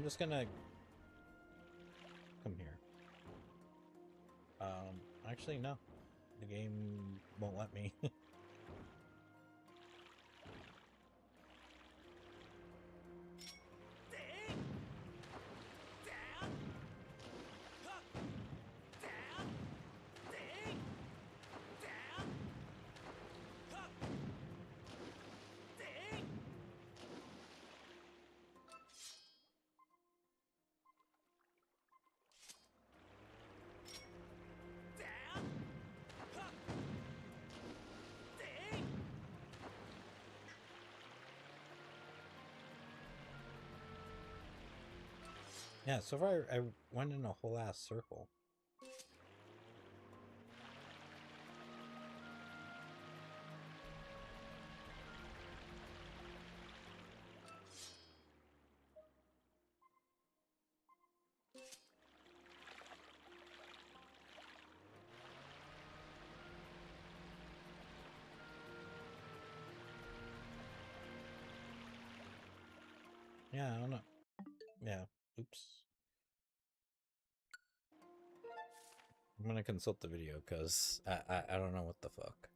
I'm just gonna come here. Actually, no. The game won't let me. Yeah, so far I went in a whole ass circle. Yeah, I don't know. Yeah, oops. I'm gonna consult the video because I don't know what the fuck.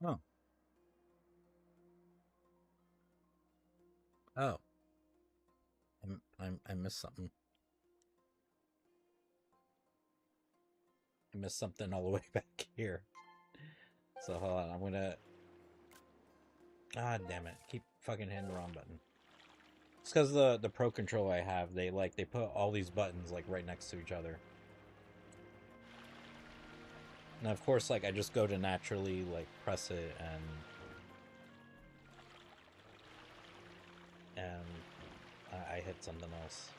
Oh. Oh. I missed something. I missed something all the way back here. So hold on, I'm gonna. Ah, damn it! Keep fucking hitting the wrong button. It's because the Pro Controller I have, they put all these buttons like right next to each other. And of course, like I just go to naturally like press it and I hit something else.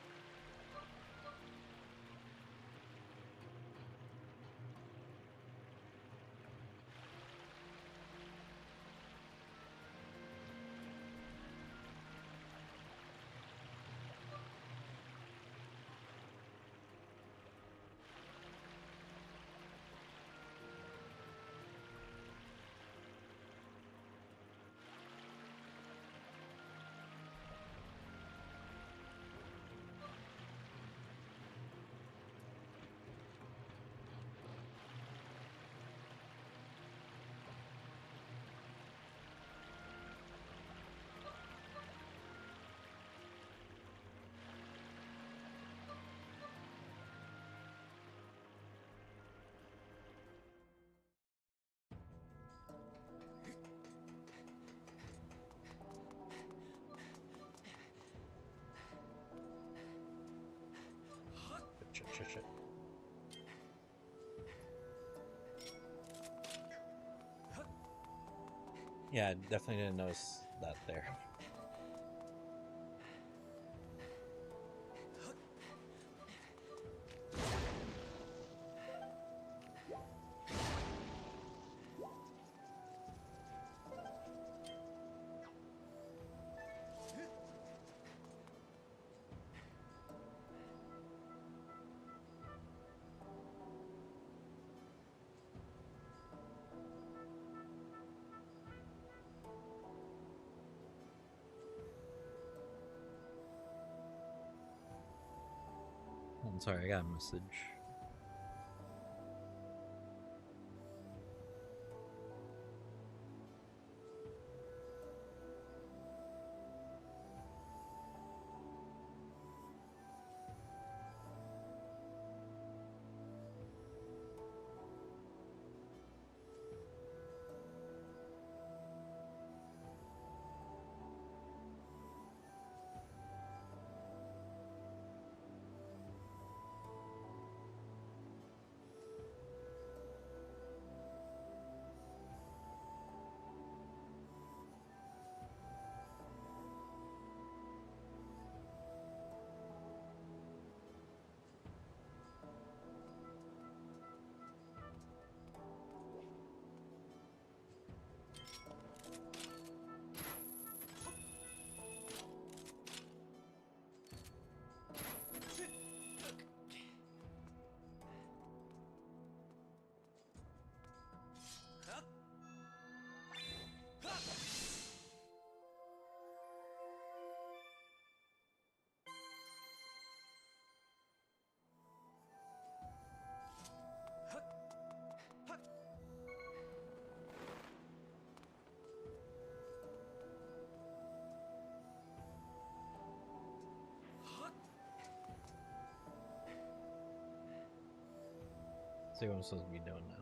Shit. Yeah, I definitely didn't notice that there. Sorry, I got a message. See what I'm supposed to be doing now.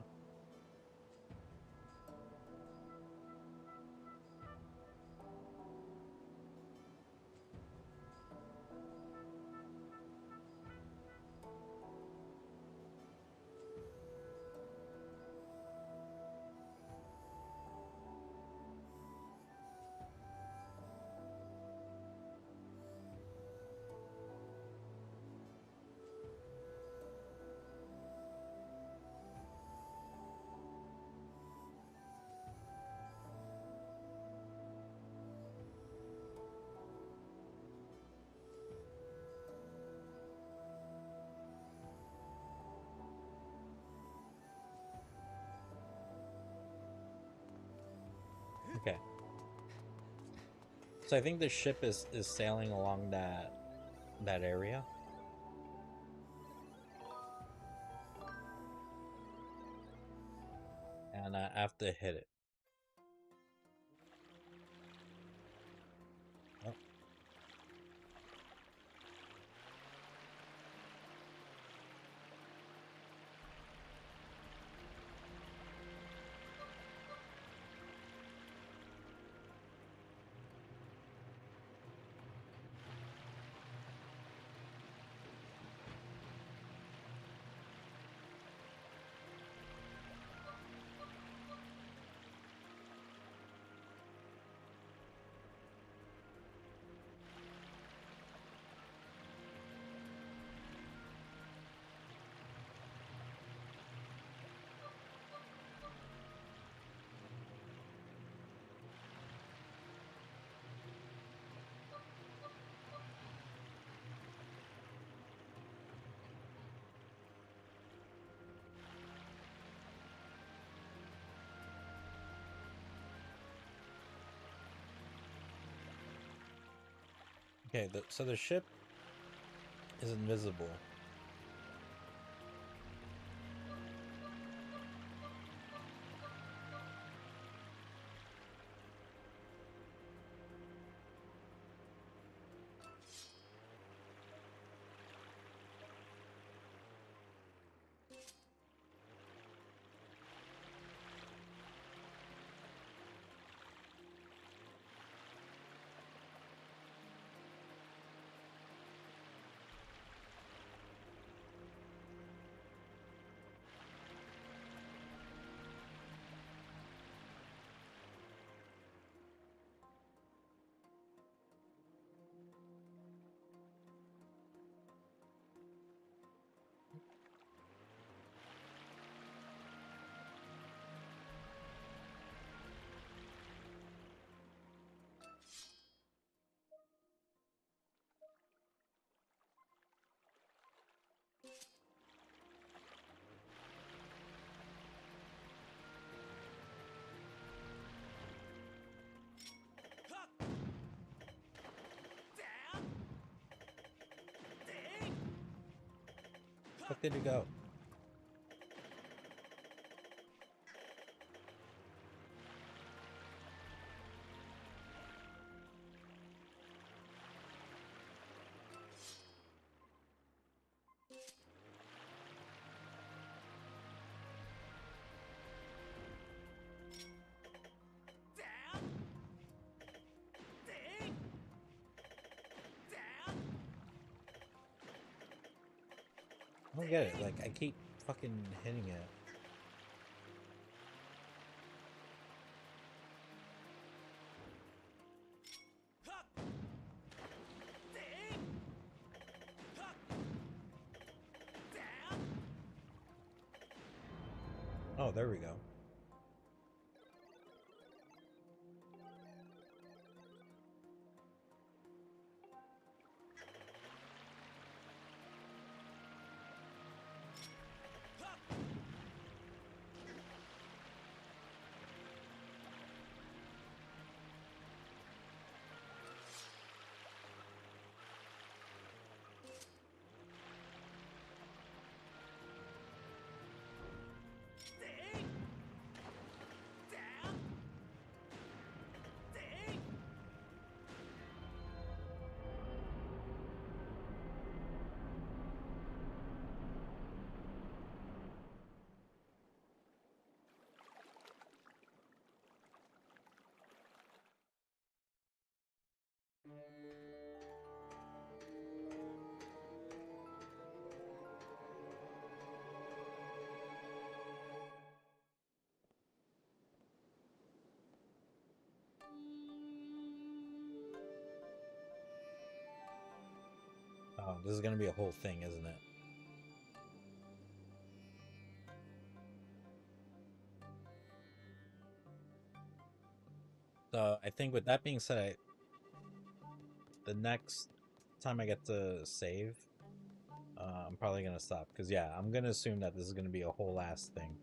Okay. So I think the ship is sailing along that area. And I have to hit it. Oh. Okay, so the ship is invisible. fuck did it go? I don't get it. Like, I keep fucking hitting it. Oh, there we go. Oh, this is gonna be a whole thing, isn't it? So I think with that being said, the next time I get to save, I'm probably gonna stop because yeah, I'm gonna assume that this is gonna be a whole ass thing.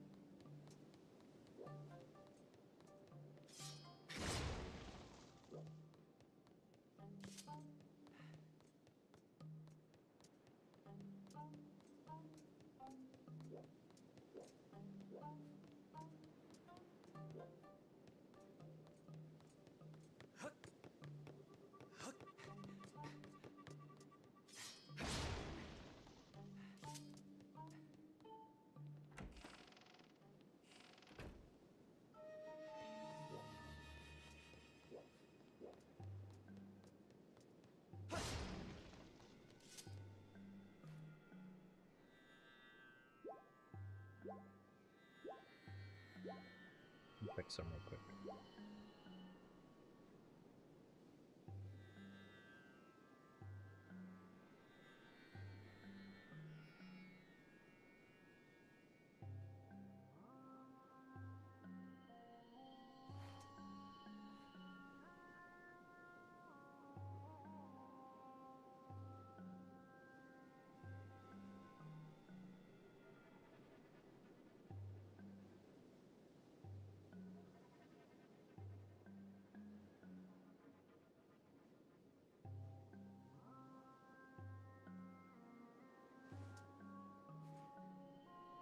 Fix them real quick.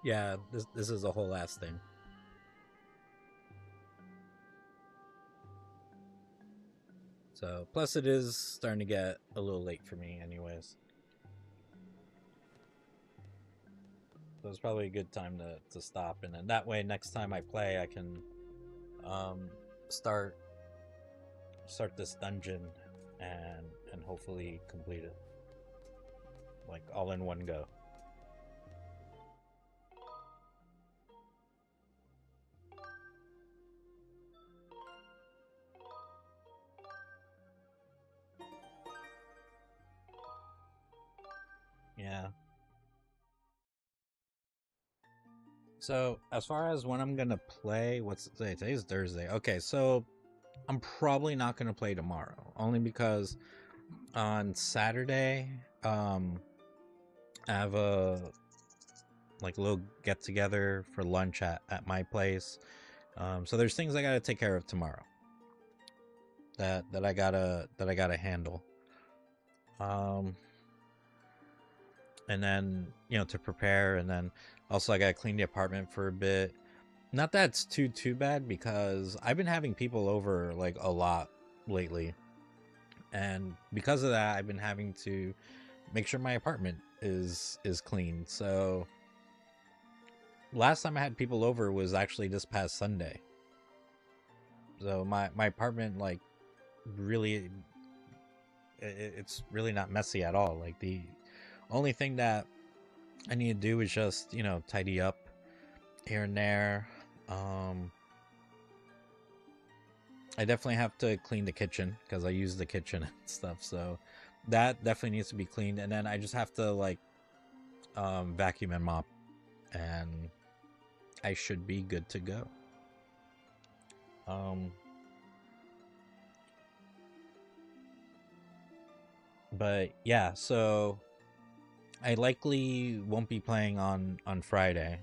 Yeah, this is a whole ass thing. So plus it is starting to get a little late for me, anyways. So it's probably a good time to stop, and then that way next time I play, I can um, start this dungeon and hopefully complete it like all in one go. Yeah. So as far as when I'm gonna play, what's today? Today's Thursday. Okay, so I'm probably not gonna play tomorrow, only because on Saturday, I have a little get together for lunch at my place. So there's things I gotta take care of tomorrow. That I gotta handle. Um, and then to prepare, and then also I gotta clean the apartment for a bit. Not that it's too bad, because I've been having people over like a lot lately, and because of that I've been having to make sure my apartment is clean. So last time I had people over was actually this past Sunday. So my apartment, like, really, it's really not messy at all. Like, the only thing that I need to do is just tidy up here and there. I definitely have to clean the kitchen because I use the kitchen and stuff, so that definitely needs to be cleaned. And then I just have to, like, vacuum and mop, and I should be good to go. But yeah, so I likely won't be playing on Friday.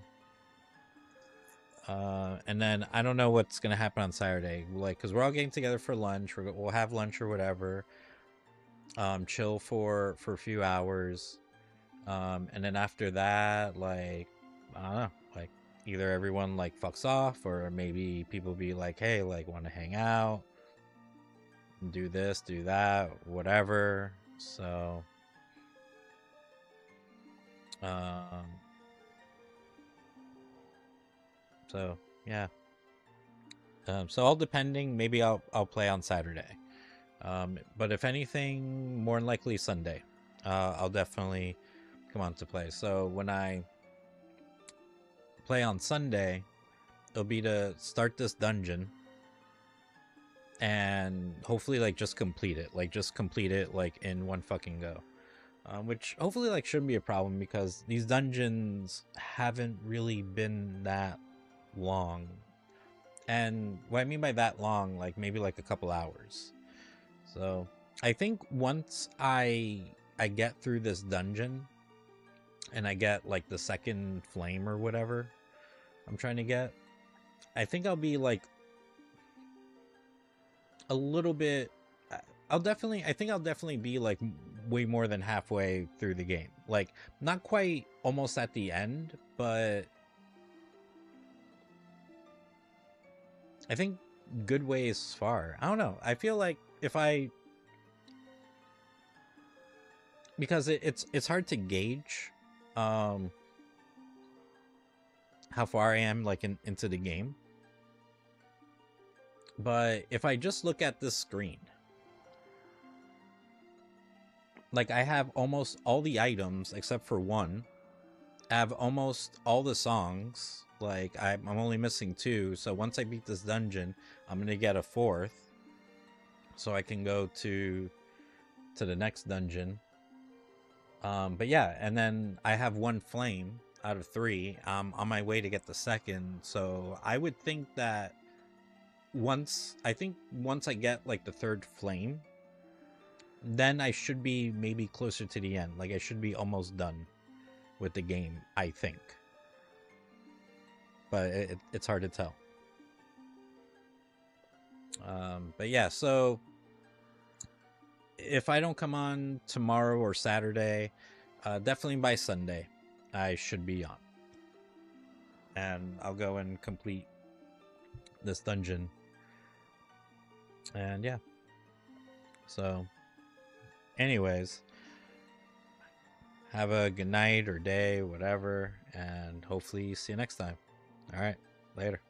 And then I don't know what's gonna happen on Saturday, like, because we're all getting together for lunch. We'll have lunch or whatever, chill for a few hours, and then after that, like, I don't know, like, either everyone like fucks off, or maybe people be like, hey, like, want to hang out, do this, do that, whatever. So um so yeah. So all depending, maybe I'll play on Saturday. But if anything, more than likely Sunday. I'll definitely come on to play. So when I play on Sunday, it'll be to start this dungeon and hopefully, like, just complete it. Like, just complete it, like, in one fucking go. Which hopefully, like, shouldn't be a problem, because these dungeons haven't really been that long. And what I mean by that long, like, maybe like a couple hours. So I think once I get through this dungeon and I get, like, the second flame or whatever I'm trying to get, I think I'll be like a little bit. I think I'll definitely be like way more than halfway through the game. Like, not quite almost at the end, but I think good ways far. I don't know. I feel like if I, because it's hard to gauge um how far I am, like, into the game. But if I just look at this screen, like, I have almost all the items except for one. I have almost all the songs. Like, I'm only missing two. So once I beat this dungeon, I'm gonna get a fourth, so I can go to the next dungeon. But yeah, and then I have one flame out of three. On my way to get the second. So I would think that once I get, like, the third flame, then I should be maybe closer to the end. Like, I should be almost done with the game, I think. But it's hard to tell. But yeah, so if I don't come on tomorrow or Saturday, definitely by Sunday, I should be on. And I'll go and complete this dungeon. And yeah. So, anyways, have a good night or day, whatever, and hopefully see you next time. All right, later.